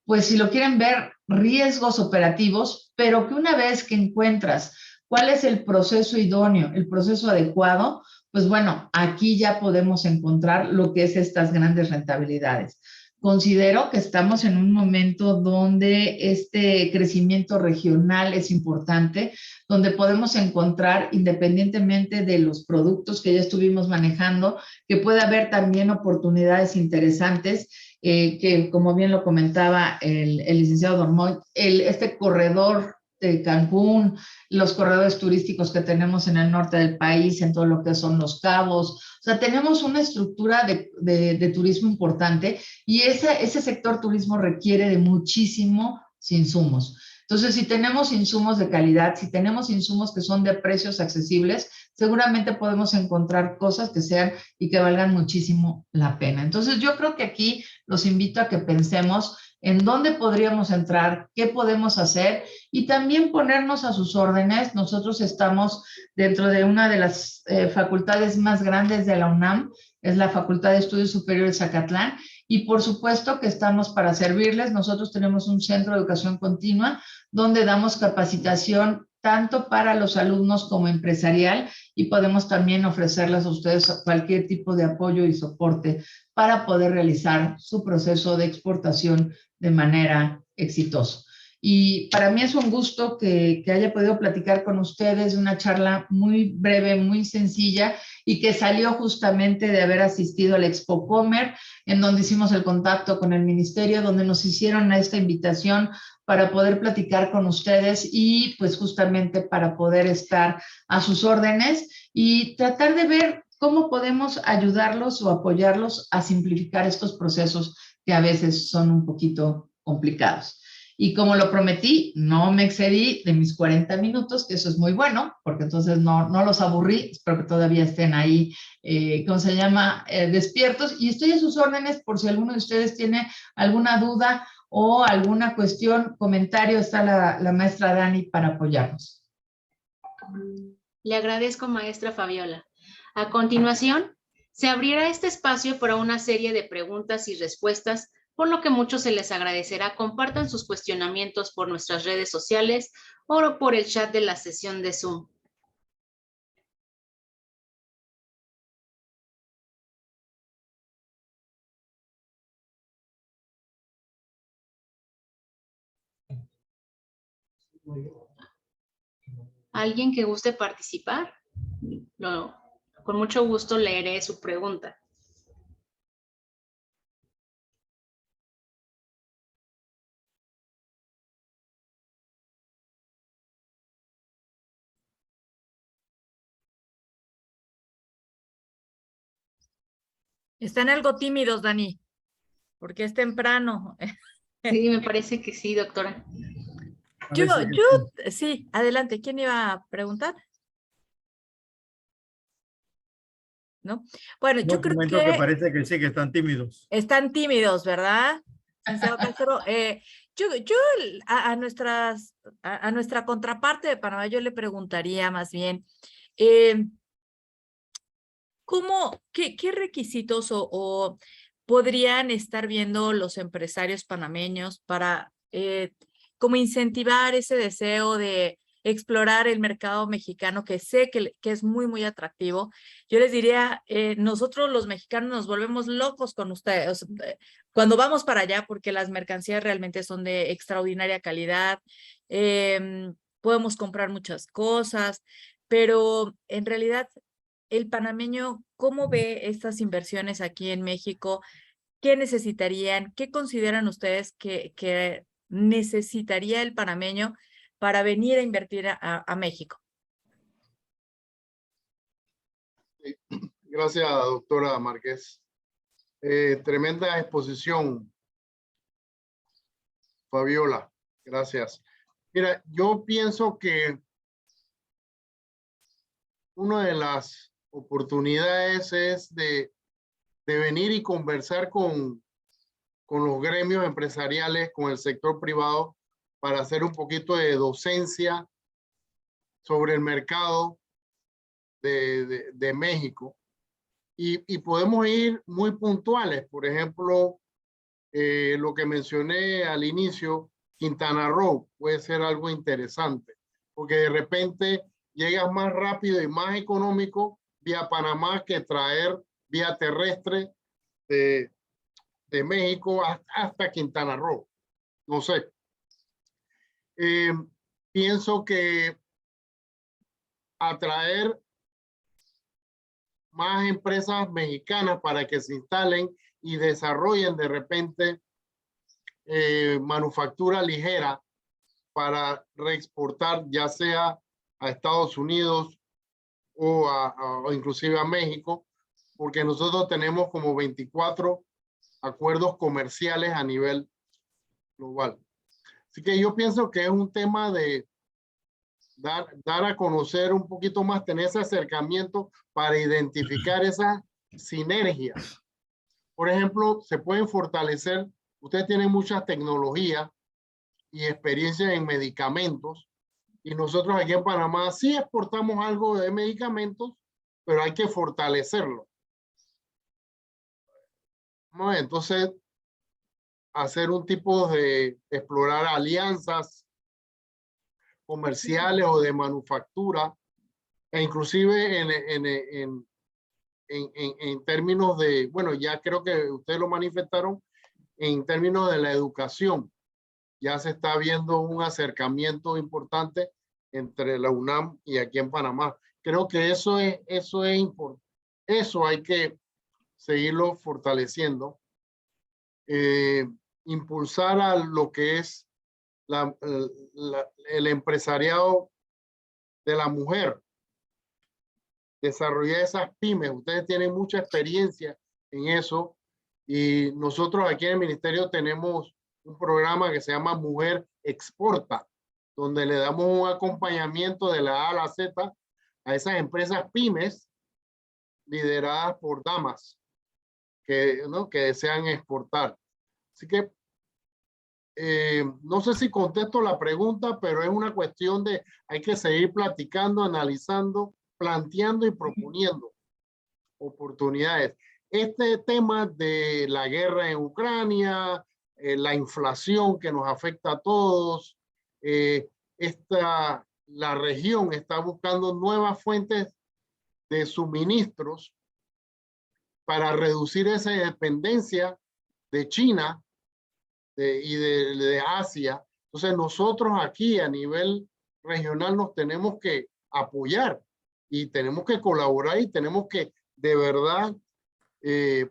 pues si lo quieren ver, riesgos operativos, pero que una vez que encuentras cuál es el proceso idóneo, el proceso adecuado, pues bueno, aquí ya podemos encontrar lo que es estas grandes rentabilidades. Considero que estamos en un momento donde este crecimiento regional es importante, donde podemos encontrar, independientemente de los productos que ya estuvimos manejando, que puede haber también oportunidades interesantes, que como bien lo comentaba el licenciado Dormoy, este corredor de Cancún, los corredores turísticos que tenemos en el norte del país, en todo lo que son los cabos. O sea, tenemos una estructura de turismo importante y ese sector turismo requiere de muchísimos insumos. Entonces, si tenemos insumos de calidad, si tenemos insumos que son de precios accesibles, seguramente podemos encontrar cosas que sean y que valgan muchísimo la pena. Entonces, yo creo que aquí los invito a que pensemos en dónde podríamos entrar, qué podemos hacer y también ponernos a sus órdenes. Nosotros estamos dentro de una de las facultades más grandes de la UNAM, es la Facultad de Estudios Superiores Zacatlán, y por supuesto que estamos para servirles. Nosotros tenemos un centro de educación continua donde damos capacitación tanto para los alumnos como empresarial y podemos también ofrecerles a ustedes cualquier tipo de apoyo y soporte para poder realizar su proceso de exportación de manera exitosa. Y para mí es un gusto que haya podido platicar con ustedes, una charla muy breve, muy sencilla y que salió justamente de haber asistido al Expo Comer, en donde hicimos el contacto con el ministerio, donde nos hicieron esta invitación para poder platicar con ustedes y pues justamente para poder estar a sus órdenes y tratar de ver cómo podemos ayudarlos o apoyarlos a simplificar estos procesos que a veces son un poquito complicados. Y como lo prometí, no me excedí de mis 40 minutos, que eso es muy bueno, porque entonces no los aburrí, espero que todavía estén ahí, ¿cómo se llama? Despiertos. Y estoy a sus órdenes por si alguno de ustedes tiene alguna duda o alguna cuestión, comentario, está la maestra Dani para apoyarnos. Le agradezco, maestra Fabiola. A continuación, se abrirá este espacio para una serie de preguntas y respuestas, por lo que mucho se les agradecerá compartan sus cuestionamientos por nuestras redes sociales o por el chat de la sesión de Zoom. ¿Alguien que guste participar? Con mucho gusto leeré su pregunta. Están algo tímidos, Dani, porque es temprano. Sí, me parece que sí, doctora. Sí, adelante. ¿Quién iba a preguntar? ¿No? Bueno, yo creo Comento que parece que sí, que están tímidos. están tímidos, ¿verdad? Licenciado Castro, a nuestra contraparte de Panamá, yo le preguntaría más bien, ¿qué requisitos o podrían estar viendo los empresarios panameños para como incentivar ese deseo de explorar el mercado mexicano, que sé que es muy, muy atractivo? Yo les diría, nosotros los mexicanos nos volvemos locos con ustedes cuando vamos para allá, porque las mercancías realmente son de extraordinaria calidad, podemos comprar muchas cosas, pero en realidad el panameño, ¿cómo ve estas inversiones aquí en México? ¿Qué necesitarían? ¿Qué consideran ustedes que necesitaría el panameño para venir a invertir a México? Gracias, doctora Márquez. Tremenda exposición, Fabiola. Gracias. Mira, yo pienso que una de las oportunidades es de venir y conversar con los gremios empresariales, con el sector privado, para hacer un poquito de docencia sobre el mercado de México. Y podemos ir muy puntuales. Por ejemplo, lo que mencioné al inicio, Quintana Roo puede ser algo interesante, porque de repente llegas más rápido y más económico vía Panamá que traer vía terrestre de México hasta Quintana Roo. No sé. Pienso que atraer más empresas mexicanas para que se instalen y desarrollen de repente manufactura ligera para reexportar, ya sea a Estados Unidos o inclusive a México, porque nosotros tenemos como 24 acuerdos comerciales a nivel global. Así que yo pienso que es un tema de dar a conocer un poquito más, tener ese acercamiento para identificar esas sinergias. Por ejemplo, se pueden fortalecer, ustedes tienen mucha tecnología y experiencia en medicamentos, y nosotros aquí en Panamá sí exportamos algo de medicamentos, pero hay que fortalecerlo. ¿No? Entonces, hacer un tipo de explorar alianzas comerciales o de manufactura, e inclusive en términos de, bueno, ya creo que ustedes lo manifestaron, en términos de la educación. Ya se está viendo un acercamiento importante entre la UNAM y aquí en Panamá. Creo que eso es importante. Eso hay que seguirlo fortaleciendo. Impulsar a lo que es el empresariado de la mujer. Desarrollar esas pymes. Ustedes tienen mucha experiencia en eso, y nosotros aquí en el ministerio tenemos un programa que se llama Mujer Exporta, donde le damos un acompañamiento de la A a la Z a esas empresas pymes lideradas por damas que desean exportar. Así que no sé si contesto la pregunta, pero es una cuestión de hay que seguir platicando, analizando, planteando y proponiendo oportunidades. Este tema de la guerra en Ucrania, la inflación que nos afecta a todos, la región está buscando nuevas fuentes de suministros para reducir esa dependencia de China y de Asia. Entonces nosotros aquí a nivel regional nos tenemos que apoyar y tenemos que colaborar y tenemos que de verdad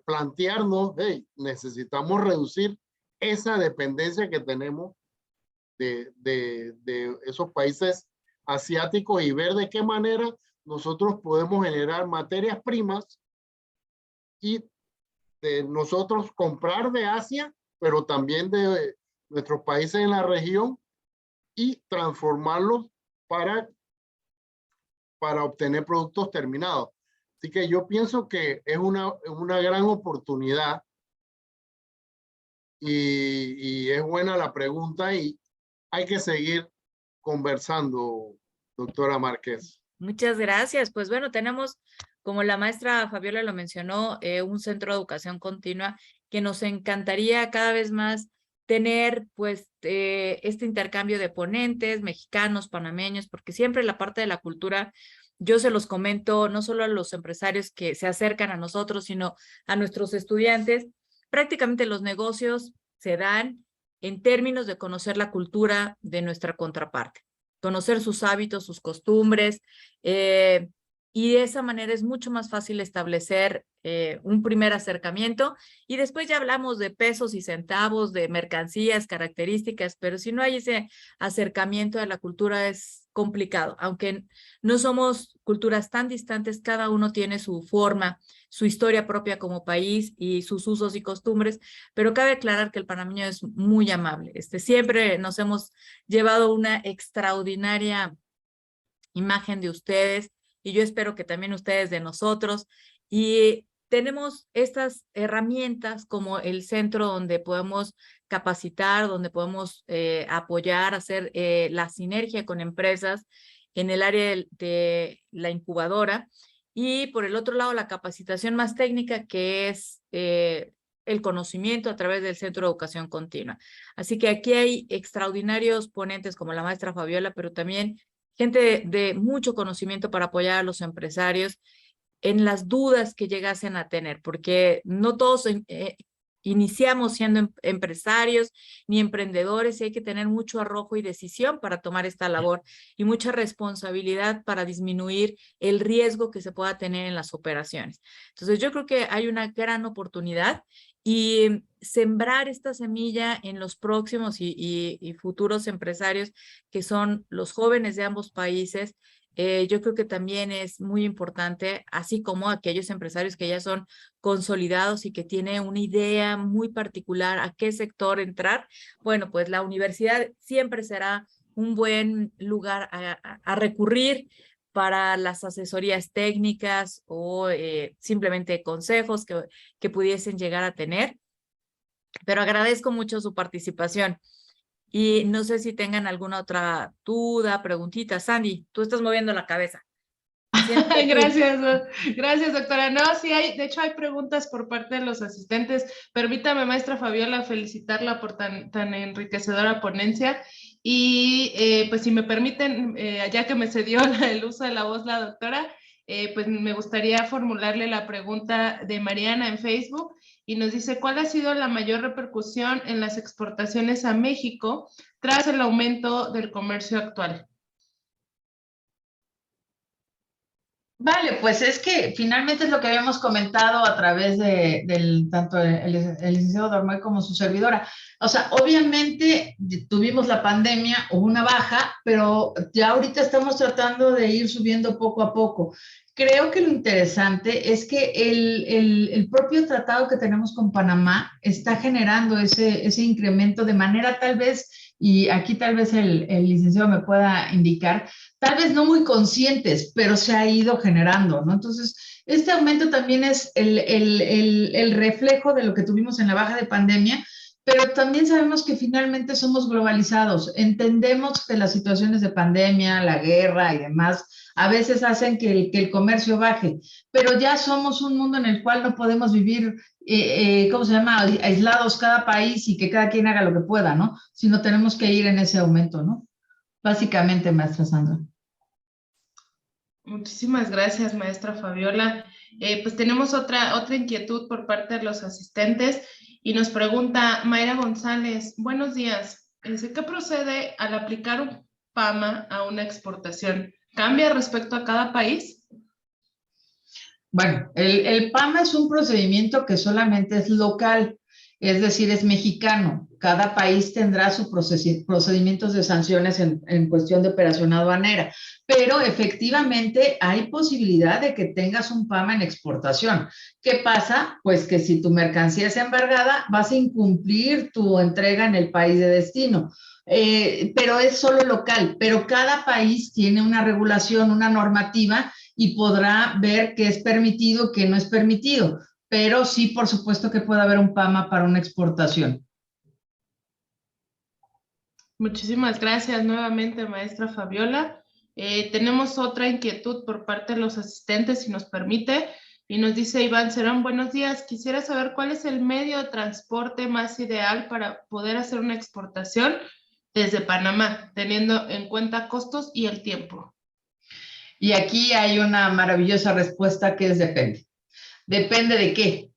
plantearnos, hey, necesitamos reducir esa dependencia que tenemos de esos países asiáticos y ver de qué manera nosotros podemos generar materias primas y de nosotros comprar de Asia, pero también de nuestros países en la región y transformarlos para obtener productos terminados. Así que yo pienso que es una gran oportunidad y es buena la pregunta y hay que seguir conversando, doctora Márquez. Muchas gracias. Pues bueno, tenemos, como la maestra Fabiola lo mencionó, un centro de educación continua que nos encantaría cada vez más tener pues este intercambio de ponentes mexicanos, panameños, porque siempre la parte de la cultura, yo se los comento no solo a los empresarios que se acercan a nosotros, sino a nuestros estudiantes. Prácticamente los negocios se dan en términos de conocer la cultura de nuestra contraparte, conocer sus hábitos, sus costumbres, y de esa manera es mucho más fácil establecer un primer acercamiento y después ya hablamos de pesos y centavos, de mercancías, características, pero si no hay ese acercamiento a la cultura es complicado. Aunque no somos culturas tan distantes, cada uno tiene su forma, su historia propia como país y sus usos y costumbres, pero cabe aclarar que el panameño es muy amable. Siempre nos hemos llevado una extraordinaria imagen de ustedes y yo espero que también ustedes de nosotros. Y tenemos estas herramientas como el centro donde podemos capacitar, donde podemos apoyar, hacer la sinergia con empresas en el área de la incubadora. Y por el otro lado, la capacitación más técnica, que es el conocimiento a través del Centro de Educación Continua. Así que aquí hay extraordinarios ponentes como la maestra Fabiola, pero también gente de mucho conocimiento para apoyar a los empresarios en las dudas que llegasen a tener, porque no todos iniciamos siendo empresarios ni emprendedores y hay que tener mucho arrojo y decisión para tomar esta labor y mucha responsabilidad para disminuir el riesgo que se pueda tener en las operaciones. Entonces yo creo que hay una gran oportunidad y sembrar esta semilla en los próximos y futuros empresarios que son los jóvenes de ambos países. Yo creo que también es muy importante, así como aquellos empresarios que ya son consolidados y que tienen una idea muy particular a qué sector entrar. Bueno, pues la universidad siempre será un buen lugar a recurrir para las asesorías técnicas o simplemente consejos que pudiesen llegar a tener. Pero agradezco mucho su participación. Y no sé si tengan alguna otra duda, preguntita. Sandy, tú estás moviendo la cabeza. Gracias, doctora. No, sí hay, de hecho hay preguntas por parte de los asistentes. Permítame, maestra Fabiola, felicitarla por tan enriquecedora ponencia. Y pues si me permiten, ya que me cedió el uso de la voz la doctora, pues me gustaría formularle la pregunta de Mariana en Facebook y nos dice, ¿cuál ha sido la mayor repercusión en las exportaciones a México tras el aumento del comercio actual? Vale, pues es que finalmente es lo que habíamos comentado a través tanto el licenciado Dormoy como su servidora. O sea, obviamente tuvimos la pandemia, hubo una baja, pero ya ahorita estamos tratando de ir subiendo poco a poco. Creo que lo interesante es que el propio tratado que tenemos con Panamá está generando ese incremento de manera tal vez, y aquí tal vez el licenciado me pueda indicar, tal vez no muy conscientes, pero se ha ido generando, ¿no? Entonces, este aumento también es el reflejo de lo que tuvimos en la baja de pandemia, pero también sabemos que finalmente somos globalizados. Entendemos que las situaciones de pandemia, la guerra y demás, a veces hacen que el comercio baje, pero ya somos un mundo en el cual no podemos vivir, ¿cómo se llama?, aislados cada país y que cada quien haga lo que pueda, ¿no? Sino tenemos que ir en ese aumento, ¿no? Básicamente, maestra Sandra. Muchísimas gracias, maestra Fabiola. Pues tenemos otra inquietud por parte de los asistentes y nos pregunta Mayra González, buenos días, ¿qué procede al aplicar PAMA a una exportación? ¿Cambia respecto a cada país? Bueno, el PAMA es un procedimiento que solamente es local, es decir, es mexicano. Cada país tendrá sus procedimientos de sanciones en cuestión de operación aduanera, pero efectivamente hay posibilidad de que tengas un PAMA en exportación. ¿Qué pasa? Pues que si tu mercancía es embargada, vas a incumplir tu entrega en el país de destino. Pero es solo local, pero cada país tiene una regulación, una normativa y podrá ver qué es permitido, qué no es permitido. Pero sí, por supuesto que puede haber un PAMA para una exportación. Muchísimas gracias nuevamente, maestra Fabiola. Tenemos otra inquietud por parte de los asistentes, si nos permite, y nos dice Iván Cerón, buenos días, quisiera saber cuál es el medio de transporte más ideal para poder hacer una exportación desde Panamá, teniendo en cuenta costos y el tiempo. Y aquí hay una maravillosa respuesta que es depende. Depende de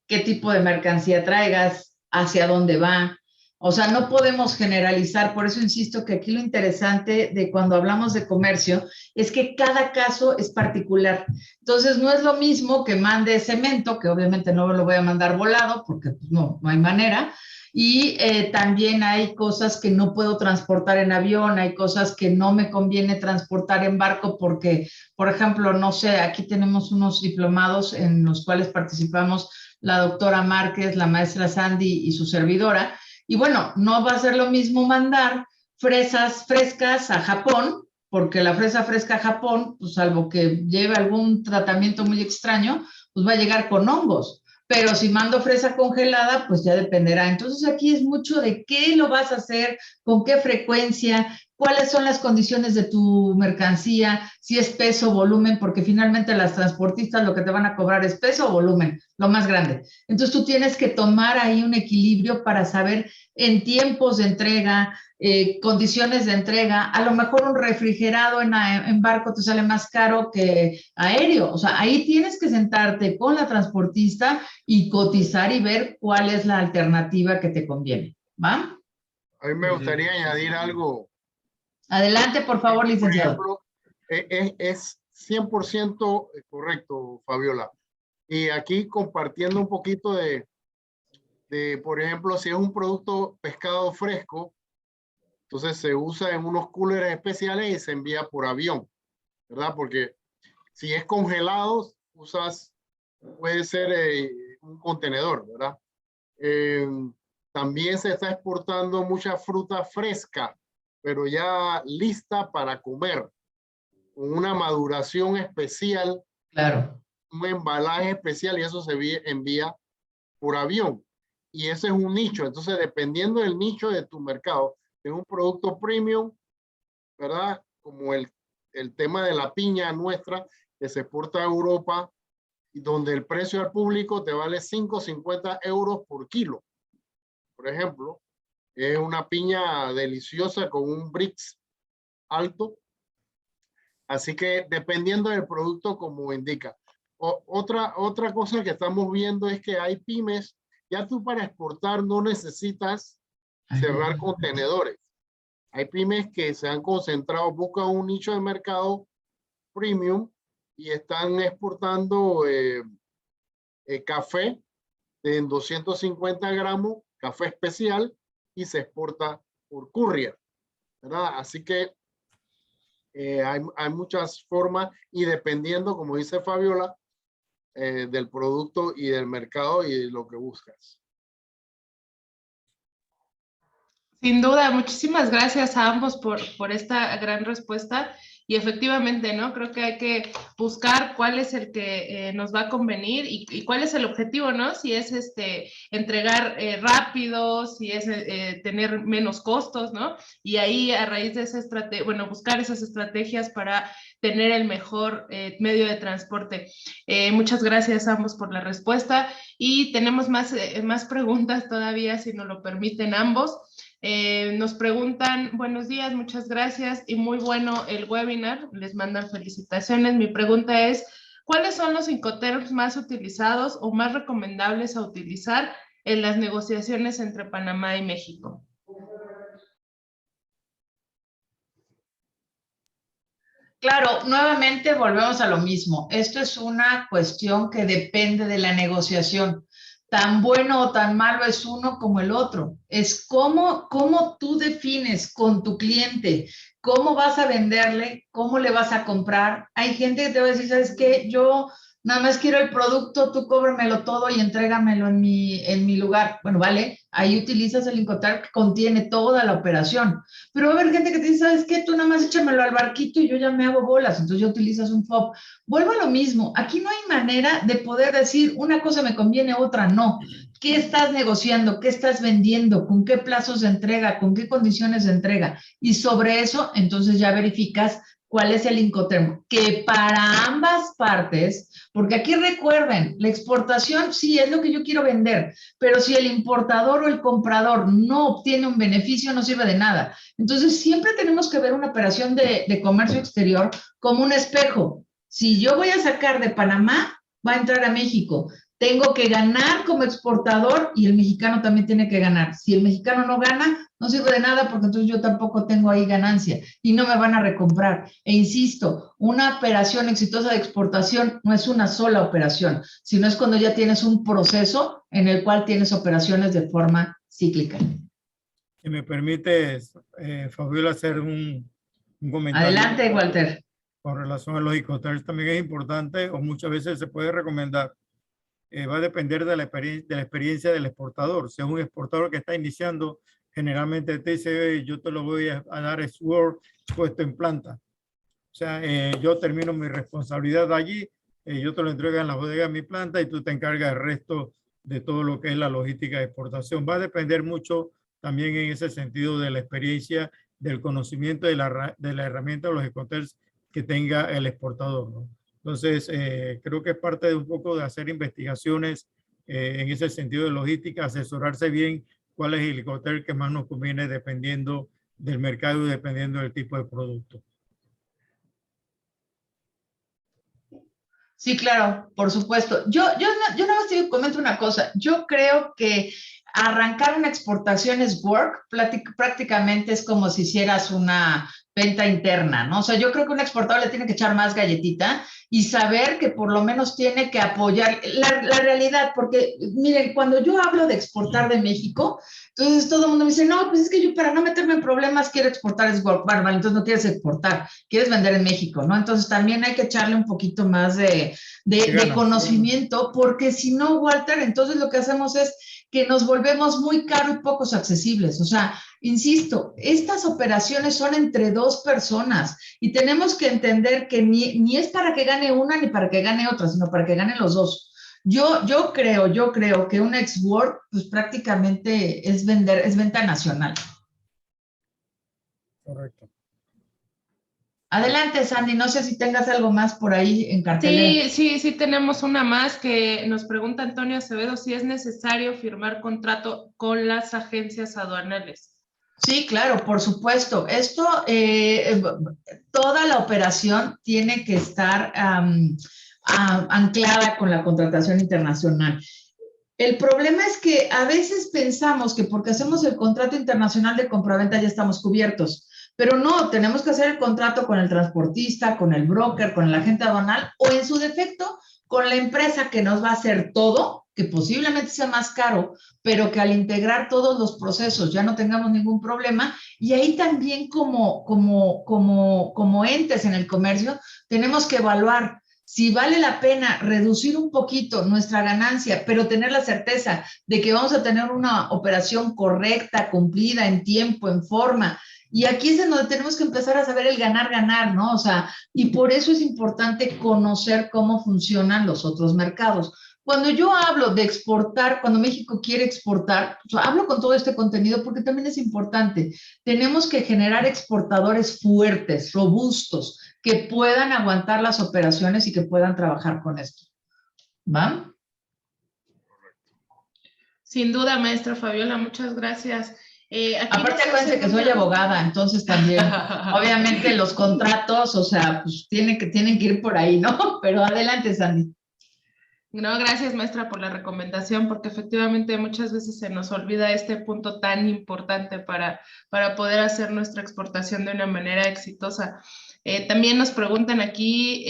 qué tipo de mercancía traigas, hacia dónde va. O sea, no podemos generalizar, por eso insisto que aquí lo interesante de cuando hablamos de comercio es que cada caso es particular. Entonces, no es lo mismo que mande cemento, que obviamente no lo voy a mandar volado, porque pues, no hay manera, y también hay cosas que no puedo transportar en avión, hay cosas que no me conviene transportar en barco porque, por ejemplo, no sé, aquí tenemos unos diplomados en los cuales participamos la doctora Márquez, la maestra Sandy y su servidora, y bueno, no va a ser lo mismo mandar fresas frescas a Japón, porque la fresa fresca a Japón, pues salvo que lleve algún tratamiento muy extraño, pues va a llegar con hongos. Pero si mando fresa congelada, pues ya dependerá. Entonces aquí es mucho de qué lo vas a hacer, con qué frecuencia, cuáles son las condiciones de tu mercancía, si es peso, volumen, porque finalmente las transportistas lo que te van a cobrar es peso o volumen, lo más grande. Entonces tú tienes que tomar ahí un equilibrio para saber en tiempos de entrega, condiciones de entrega, a lo mejor un refrigerado en barco te sale más caro que aéreo, o sea, ahí tienes que sentarte con la transportista y cotizar y ver cuál es la alternativa que te conviene, ¿va? A mí me gustaría añadir algo. Adelante, por favor, licenciado. Por ejemplo, es 100% correcto, Fabiola. Y aquí compartiendo un poquito por ejemplo, si es un producto pescado fresco, entonces se usa en unos coolers especiales y se envía por avión, ¿verdad? Porque si es congelado, puede ser un contenedor, ¿verdad? También se está exportando mucha fruta fresca, pero ya lista para comer, con una maduración especial, Claro. un embalaje especial, y eso se envía por avión. Y ese es un nicho. Entonces, dependiendo del nicho de tu mercado, es un producto premium, ¿verdad? Como el tema de la piña nuestra, que se exporta a Europa, y donde el precio al público te vale 5,50 euros por kilo. Por ejemplo, es una piña deliciosa con un Brix alto. Así que dependiendo del producto, como indica. Otra cosa que estamos viendo es que hay pymes, ya tú para exportar no necesitas cerrar contenedores. Hay pymes que se han concentrado, buscan un nicho de mercado premium y están exportando café de 250 gramos, café especial, y se exporta por courier, ¿verdad? Así que hay muchas formas y dependiendo, como dice Fabiola, del producto y del mercado y de lo que buscas. Sin duda, muchísimas gracias a ambos por esta gran respuesta. Y efectivamente, ¿no? Creo que hay que buscar cuál es el que nos va a convenir y cuál es el objetivo, ¿no? Si es entregar rápido, si es tener menos costos, ¿no? Y ahí a raíz de esa estrategia, bueno, buscar esas estrategias para tener el mejor medio de transporte. Muchas gracias a ambos por la respuesta y tenemos más preguntas todavía, si nos lo permiten ambos. Nos preguntan, buenos días, muchas gracias y muy bueno el webinar, les mandan felicitaciones. Mi pregunta es, ¿cuáles son los Incoterms más utilizados o más recomendables a utilizar en las negociaciones entre Panamá y México? Claro, nuevamente volvemos a lo mismo. Esto es una cuestión que depende de la negociación. Tan bueno o tan malo es uno como el otro. Es cómo tú defines con tu cliente, cómo vas a venderle, cómo le vas a comprar. Hay gente que te va a decir, ¿sabes qué? Yo nada más quiero el producto, tú cóbramelo todo y entrégamelo en mi lugar. Bueno, vale, ahí utilizas el Incoterm que contiene toda la operación. Pero va a haber gente que te dice, ¿sabes qué? Tú nada más échamelo al barquito y yo ya me hago bolas. Entonces ya utilizas un FOB. Vuelvo a lo mismo. Aquí no hay manera de poder decir una cosa me conviene, otra no. ¿Qué estás negociando? ¿Qué estás vendiendo? ¿Con qué plazos de entrega? ¿Con qué condiciones de entrega? Y sobre eso, entonces ya verificas cuál es el Incoterm, que para ambas partes, porque aquí recuerden, la exportación sí es lo que yo quiero vender, pero si el importador o el comprador no obtiene un beneficio, no sirve de nada. Entonces, siempre tenemos que ver una operación de comercio exterior como un espejo. Si yo voy a sacar de Panamá, va a entrar a México. Tengo que ganar como exportador y el mexicano también tiene que ganar. Si el mexicano no gana, no sirve de nada porque entonces yo tampoco tengo ahí ganancia y no me van a recomprar. E insisto, una operación exitosa de exportación no es una sola operación, sino es cuando ya tienes un proceso en el cual tienes operaciones de forma cíclica. Si me permites, Fabiola, hacer un comentario. Adelante, Walter. Con relación a los Incoterms también es importante o muchas veces se puede recomendar. Va a depender de la experiencia del exportador. Si es un exportador que está iniciando, generalmente te dice, yo te lo voy a dar Sword puesto en planta. O sea, yo termino mi responsabilidad allí, yo te lo entrego en la bodega de mi planta y tú te encargas del resto de todo lo que es la logística de exportación. Va a depender mucho también en ese sentido de la experiencia, del conocimiento de la herramienta de los Incoterms que tenga el exportador, ¿no? Entonces, creo que es parte de un poco de hacer investigaciones en ese sentido de logística, asesorarse bien cuál es el Incoterm que más nos conviene dependiendo del mercado y dependiendo del tipo de producto. Sí, claro, por supuesto. Yo nada más te comento una cosa. Yo creo que arrancar una exportación es work, prácticamente es como si hicieras una venta interna, ¿no? O sea, yo creo que un exportador le tiene que echar más galletita y saber que por lo menos tiene que apoyar la realidad, porque miren, cuando yo hablo de exportar de México, entonces todo el mundo me dice, no, pues es que yo para no meterme en problemas quiero exportar es work. Bueno, entonces no quieres exportar, quieres vender en México, ¿no? Entonces también hay que echarle un poquito más de conocimiento, porque si no, Walter, entonces lo que hacemos es que nos volvemos muy caros y pocos accesibles. O sea, insisto, estas operaciones son entre dos personas y tenemos que entender que ni es para que gane una ni para que gane otra, sino para que ganen los dos. Yo creo que un ex-work pues prácticamente es venta nacional. Correcto. Adelante, Sandy, no sé si tengas algo más por ahí en cartelera. Sí, tenemos una más que nos pregunta Antonio Acevedo si es necesario firmar contrato con las agencias aduanales. Sí, claro, por supuesto. Esto, toda la operación tiene que estar anclada con la contratación internacional. El problema es que a veces pensamos que porque hacemos el contrato internacional de compraventa ya estamos cubiertos, pero no, tenemos que hacer el contrato con el transportista, con el broker, con el agente aduanal o en su defecto con la empresa que nos va a hacer todo, que posiblemente sea más caro, pero que al integrar todos los procesos ya no tengamos ningún problema. Y ahí también como entes en el comercio tenemos que evaluar si vale la pena reducir un poquito nuestra ganancia, pero tener la certeza de que vamos a tener una operación correcta, cumplida en tiempo, en forma. Y aquí es en donde tenemos que empezar a saber el ganar, ¿no? O sea, y por eso es importante conocer cómo funcionan los otros mercados. Cuando yo hablo de exportar, cuando México quiere exportar, pues hablo con todo este contenido porque también es importante. Tenemos que generar exportadores fuertes, robustos, que puedan aguantar las operaciones y que puedan trabajar con esto. ¿Va? Sin duda, maestra Fabiola, muchas gracias. Aparte, acuérdense que soy abogada, entonces también, obviamente los contratos, o sea, pues tienen que ir por ahí, ¿no? Pero adelante, Sandy. No, gracias, maestra, por la recomendación, porque efectivamente muchas veces se nos olvida este punto tan importante para poder hacer nuestra exportación de una manera exitosa. También nos preguntan aquí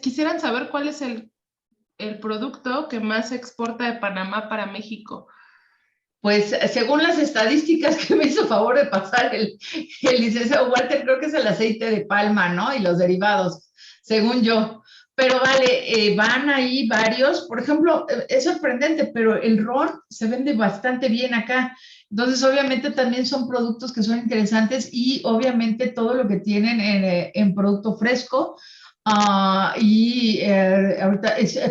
quisieran saber cuál es el producto que más se exporta de Panamá para México. Pues según las estadísticas que me hizo favor de pasar el licenciado Walter, creo que es el aceite de palma, ¿no? Y los derivados, según yo. Pero vale, van ahí varios. Por ejemplo, es sorprendente, pero el ron se vende bastante bien acá. Entonces, obviamente, también son productos que son interesantes y obviamente todo lo que tienen en producto fresco. Ahorita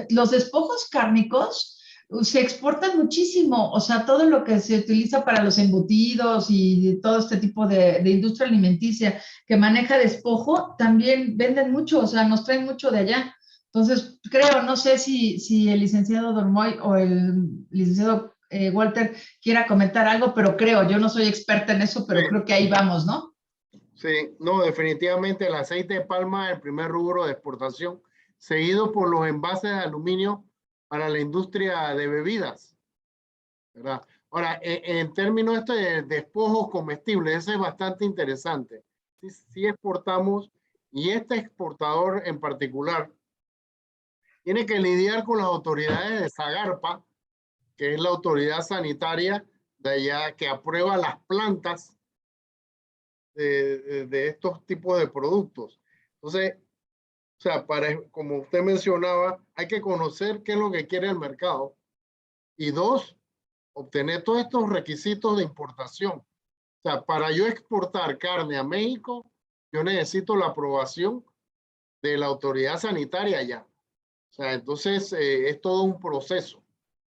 los despojos cárnicos se exportan muchísimo, o sea, todo lo que se utiliza para los embutidos y todo este tipo de industria alimenticia que maneja despojo, también venden mucho, o sea, nos traen mucho de allá. Entonces, creo, no sé si el licenciado Dormoy o el licenciado Walter quiera comentar algo, pero creo, yo no soy experta en eso, pero Sí. creo que ahí vamos, ¿no? Sí, no, definitivamente el aceite de palma es el primer rubro de exportación, seguido por los envases de aluminio para la industria de bebidas, ¿verdad? Ahora, en términos de despojos comestibles, ese es bastante interesante. Sí exportamos, y este exportador en particular tiene que lidiar con las autoridades de SAGARPA, que es la autoridad sanitaria de allá que aprueba las plantas de estos tipos de productos. Entonces, o sea, como usted mencionaba, hay que conocer qué es lo que quiere el mercado. Y dos, obtener todos estos requisitos de importación. O sea, para yo exportar carne a México, yo necesito la aprobación de la autoridad sanitaria allá. O sea, entonces es todo un proceso,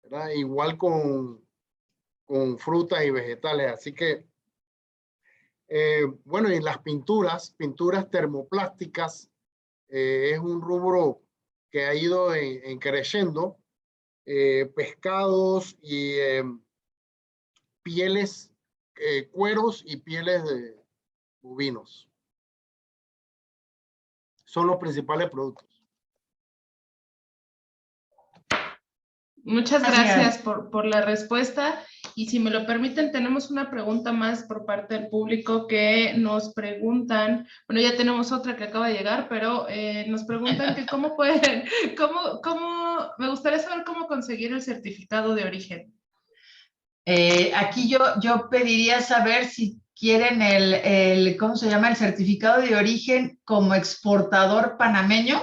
¿verdad? Igual con frutas y vegetales. Así que, bueno, y las pinturas termoplásticas, es un rubro que ha ido creciendo. Pescados y pieles, cueros y pieles de bovinos son los principales productos. Muchas gracias por la respuesta. Y si me lo permiten, tenemos una pregunta más por parte del público que nos preguntan, bueno, ya tenemos otra que acaba de llegar, pero nos preguntan que cómo pueden, me gustaría saber cómo conseguir el certificado de origen. Aquí yo pediría saber si quieren ¿cómo se llama? El certificado de origen como exportador panameño.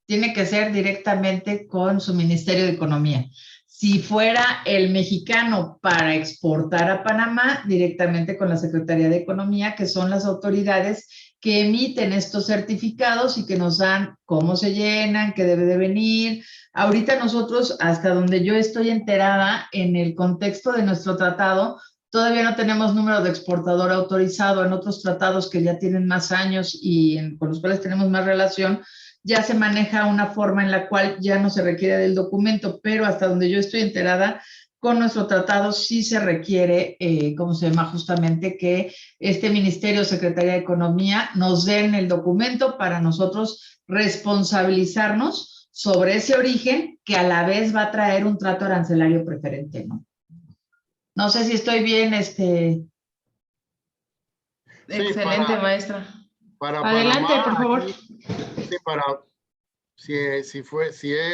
Tiene que ser directamente con su Ministerio de Economía. Si fuera el mexicano para exportar a Panamá, directamente con la Secretaría de Economía, que son las autoridades que emiten estos certificados y que nos dan cómo se llenan, qué debe de venir. Ahorita nosotros, hasta donde yo estoy enterada, en el contexto de nuestro tratado, todavía no tenemos número de exportador autorizado. En otros tratados que ya tienen más años y con los cuales tenemos más relación, ya se maneja una forma en la cual ya no se requiere del documento, pero hasta donde yo estoy enterada, con nuestro tratado sí se requiere, ¿cómo se llama? Justamente que este Ministerio, Secretaría de Economía, nos den el documento para nosotros responsabilizarnos sobre ese origen que a la vez va a traer un trato arancelario preferente, ¿no? No sé si estoy bien, Excelente, maestra. Adelante, Panamá, por favor. Aquí, si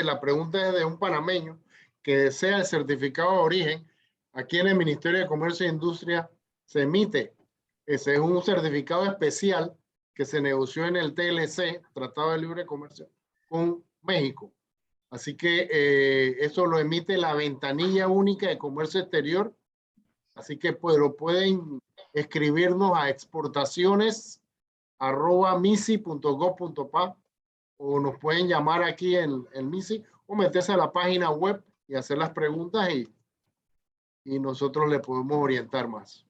la pregunta es de un panameño que desea el certificado de origen, aquí en el Ministerio de Comercio e Industria se emite. Ese es un certificado especial que se negoció en el TLC, Tratado de Libre Comercio, con México. Así que eso lo emite la Ventanilla Única de Comercio Exterior. Así que pues, lo pueden escribirnos a exportaciones@misi.gov.pa o nos pueden llamar aquí en MISI o meterse a la página web y hacer las preguntas y nosotros le podemos orientar más.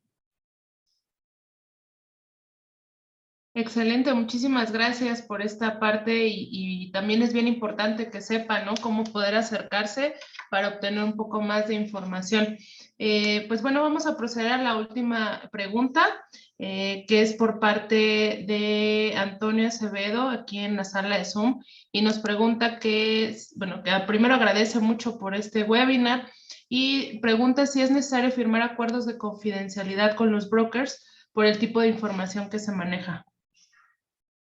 Excelente, muchísimas gracias por esta parte y también es bien importante que sepan, ¿no?, cómo poder acercarse para obtener un poco más de información. Pues bueno, vamos a proceder a la última pregunta, que es por parte de Antonio Acevedo, aquí en la sala de Zoom, y nos pregunta que primero agradece mucho por este webinar y pregunta si es necesario firmar acuerdos de confidencialidad con los brokers por el tipo de información que se maneja.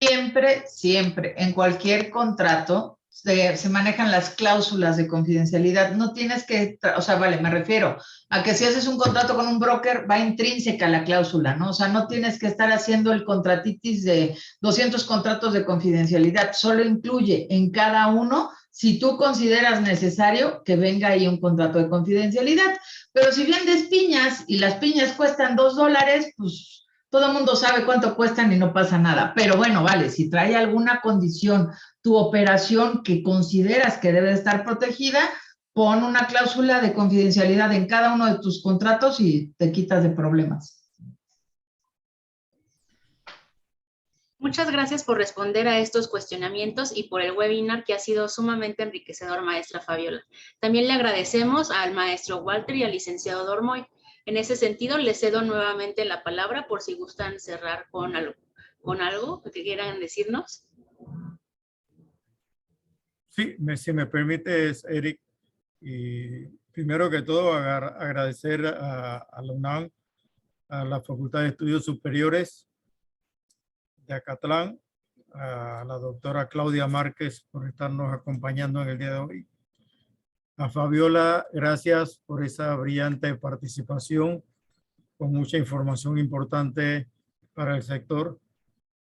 Siempre, siempre, en cualquier contrato se manejan las cláusulas de confidencialidad. No tienes que, o sea, vale, me refiero a que si haces un contrato con un broker, va intrínseca la cláusula, ¿no? O sea, no tienes que estar haciendo el contratitis de 200 contratos de confidencialidad. Solo incluye en cada uno, si tú consideras necesario, que venga ahí un contrato de confidencialidad. Pero si vendes piñas y las piñas cuestan $2, pues todo el mundo sabe cuánto cuestan y no pasa nada. Pero bueno, vale, si trae alguna condición tu operación que consideras que debe estar protegida, pon una cláusula de confidencialidad en cada uno de tus contratos y te quitas de problemas. Muchas gracias por responder a estos cuestionamientos y por el webinar que ha sido sumamente enriquecedor, maestra Fabiola. También le agradecemos al maestro Walter y al licenciado Dormoy. En ese sentido, les cedo nuevamente la palabra por si gustan cerrar con algo que quieran decirnos. Sí, si me permites, Eric, y primero que todo agradecer a la UNAM, a la Facultad de Estudios Superiores de Acatlán, a la doctora Claudia Márquez por estarnos acompañando en el día de hoy. A Fabiola, gracias por esa brillante participación con mucha información importante para el sector.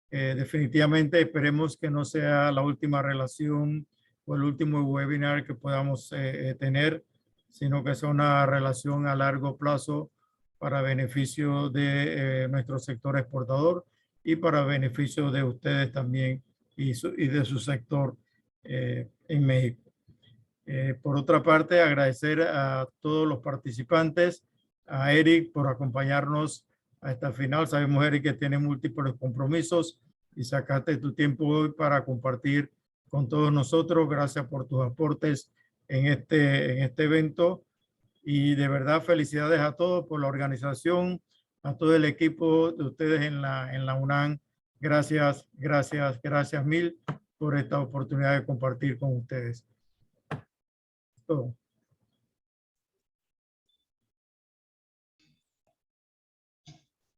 Definitivamente esperemos que no sea la última relación o el último webinar que podamos tener, sino que sea una relación a largo plazo para beneficio de nuestro sector exportador y para beneficio de ustedes también y de su sector en México. Por otra parte, agradecer a todos los participantes, a Eric por acompañarnos hasta el final. Sabemos, Eric, que tiene múltiples compromisos y sacaste tu tiempo hoy para compartir con todos nosotros. Gracias por tus aportes en este evento. Y de verdad, felicidades a todos por la organización, a todo el equipo de ustedes en la UNAM. Gracias, gracias, gracias mil por esta oportunidad de compartir con ustedes. Todo.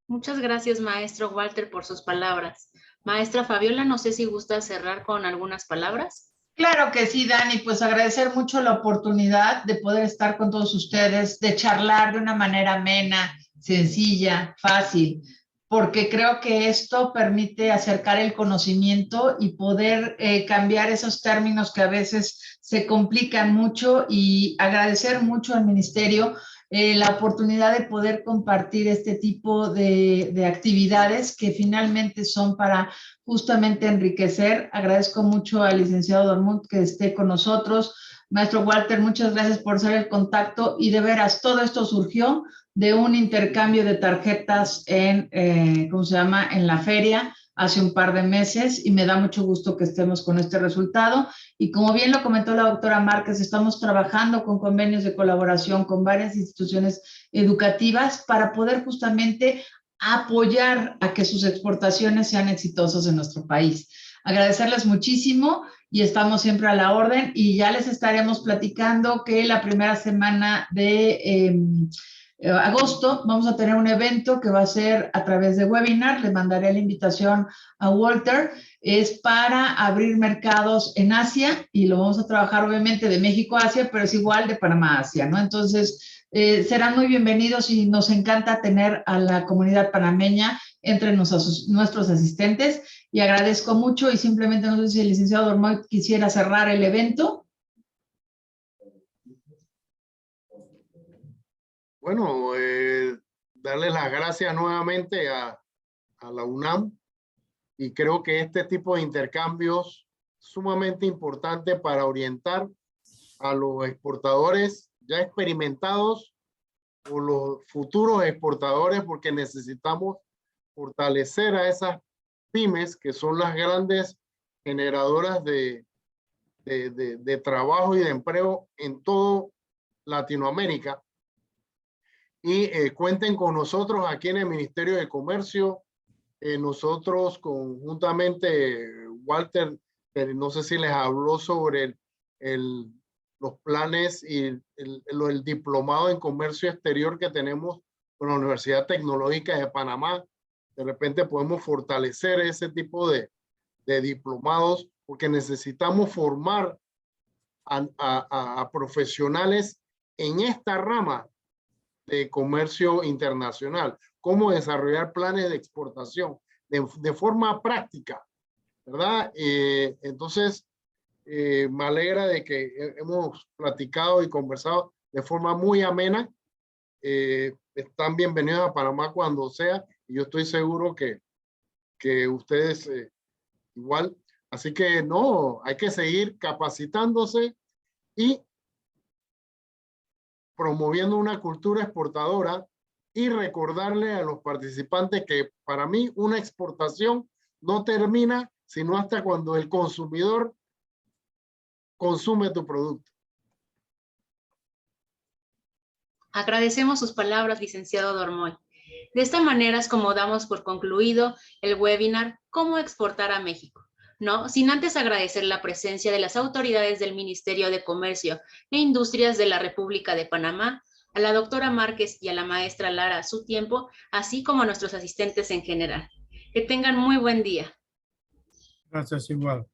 Muchas gracias, maestro Walter, por sus palabras. Maestra Fabiola, no sé si gusta cerrar con algunas palabras. Claro que sí, Dani, pues agradecer mucho la oportunidad de poder estar con todos ustedes, de charlar de una manera amena, sencilla, fácil, porque creo que esto permite acercar el conocimiento y poder cambiar esos términos que a veces se complican mucho, y agradecer mucho al Ministerio la oportunidad de poder compartir este tipo de actividades que finalmente son para justamente enriquecer. Agradezco mucho al licenciado Dormuth que esté con nosotros. Maestro Walter, muchas gracias por hacer el contacto, y de veras, todo esto surgió de un intercambio de tarjetas en, ¿cómo se llama?, en la feria hace un par de meses, y me da mucho gusto que estemos con este resultado. Y como bien lo comentó la doctora Márquez, estamos trabajando con convenios de colaboración con varias instituciones educativas para poder justamente apoyar a que sus exportaciones sean exitosas en nuestro país. Agradecerles muchísimo y estamos siempre a la orden, y ya les estaremos platicando que la primera semana de agosto vamos a tener un evento que va a ser a través de webinar. Le mandaré la invitación a Walter. Es para abrir mercados en Asia, y lo vamos a trabajar obviamente de México a Asia, pero es igual de Panamá a Asia, ¿no? Entonces, serán muy bienvenidos, y nos encanta tener a la comunidad panameña entre nuestros asistentes, y agradezco mucho. Y simplemente, no sé si el licenciado Dormoy quisiera cerrar el evento. Bueno, darle las gracias nuevamente a la UNAM, y creo que este tipo de intercambios es sumamente importante para orientar a los exportadores ya experimentados o los futuros exportadores, porque necesitamos fortalecer a esas pymes que son las grandes generadoras de trabajo y de empleo en todo Latinoamérica. Y cuenten con nosotros aquí en el Ministerio de Comercio. Nosotros conjuntamente, Walter, no sé si les habló sobre los planes y el diplomado en comercio exterior que tenemos con la Universidad Tecnológica de Panamá. De repente podemos fortalecer ese tipo de de diplomados, porque necesitamos formar a profesionales en esta rama de comercio internacional, cómo desarrollar planes de exportación de forma práctica, ¿verdad? Entonces, me alegra de que hemos platicado y conversado de forma muy amena. Están bienvenidos a Panamá cuando sea, y yo estoy seguro que ustedes igual. Así que no, hay que seguir capacitándose y promoviendo una cultura exportadora, y recordarle a los participantes que para mí una exportación no termina sino hasta cuando el consumidor consume tu producto. Agradecemos sus palabras, licenciado Dormoy. De esta manera es como damos por concluido el webinar ¿Cómo exportar a México? No, sin antes agradecer la presencia de las autoridades del Ministerio de Comercio e Industrias de la República de Panamá, a la doctora Márquez y a la maestra Lara su tiempo, así como a nuestros asistentes en general. Que tengan muy buen día. Gracias, igual.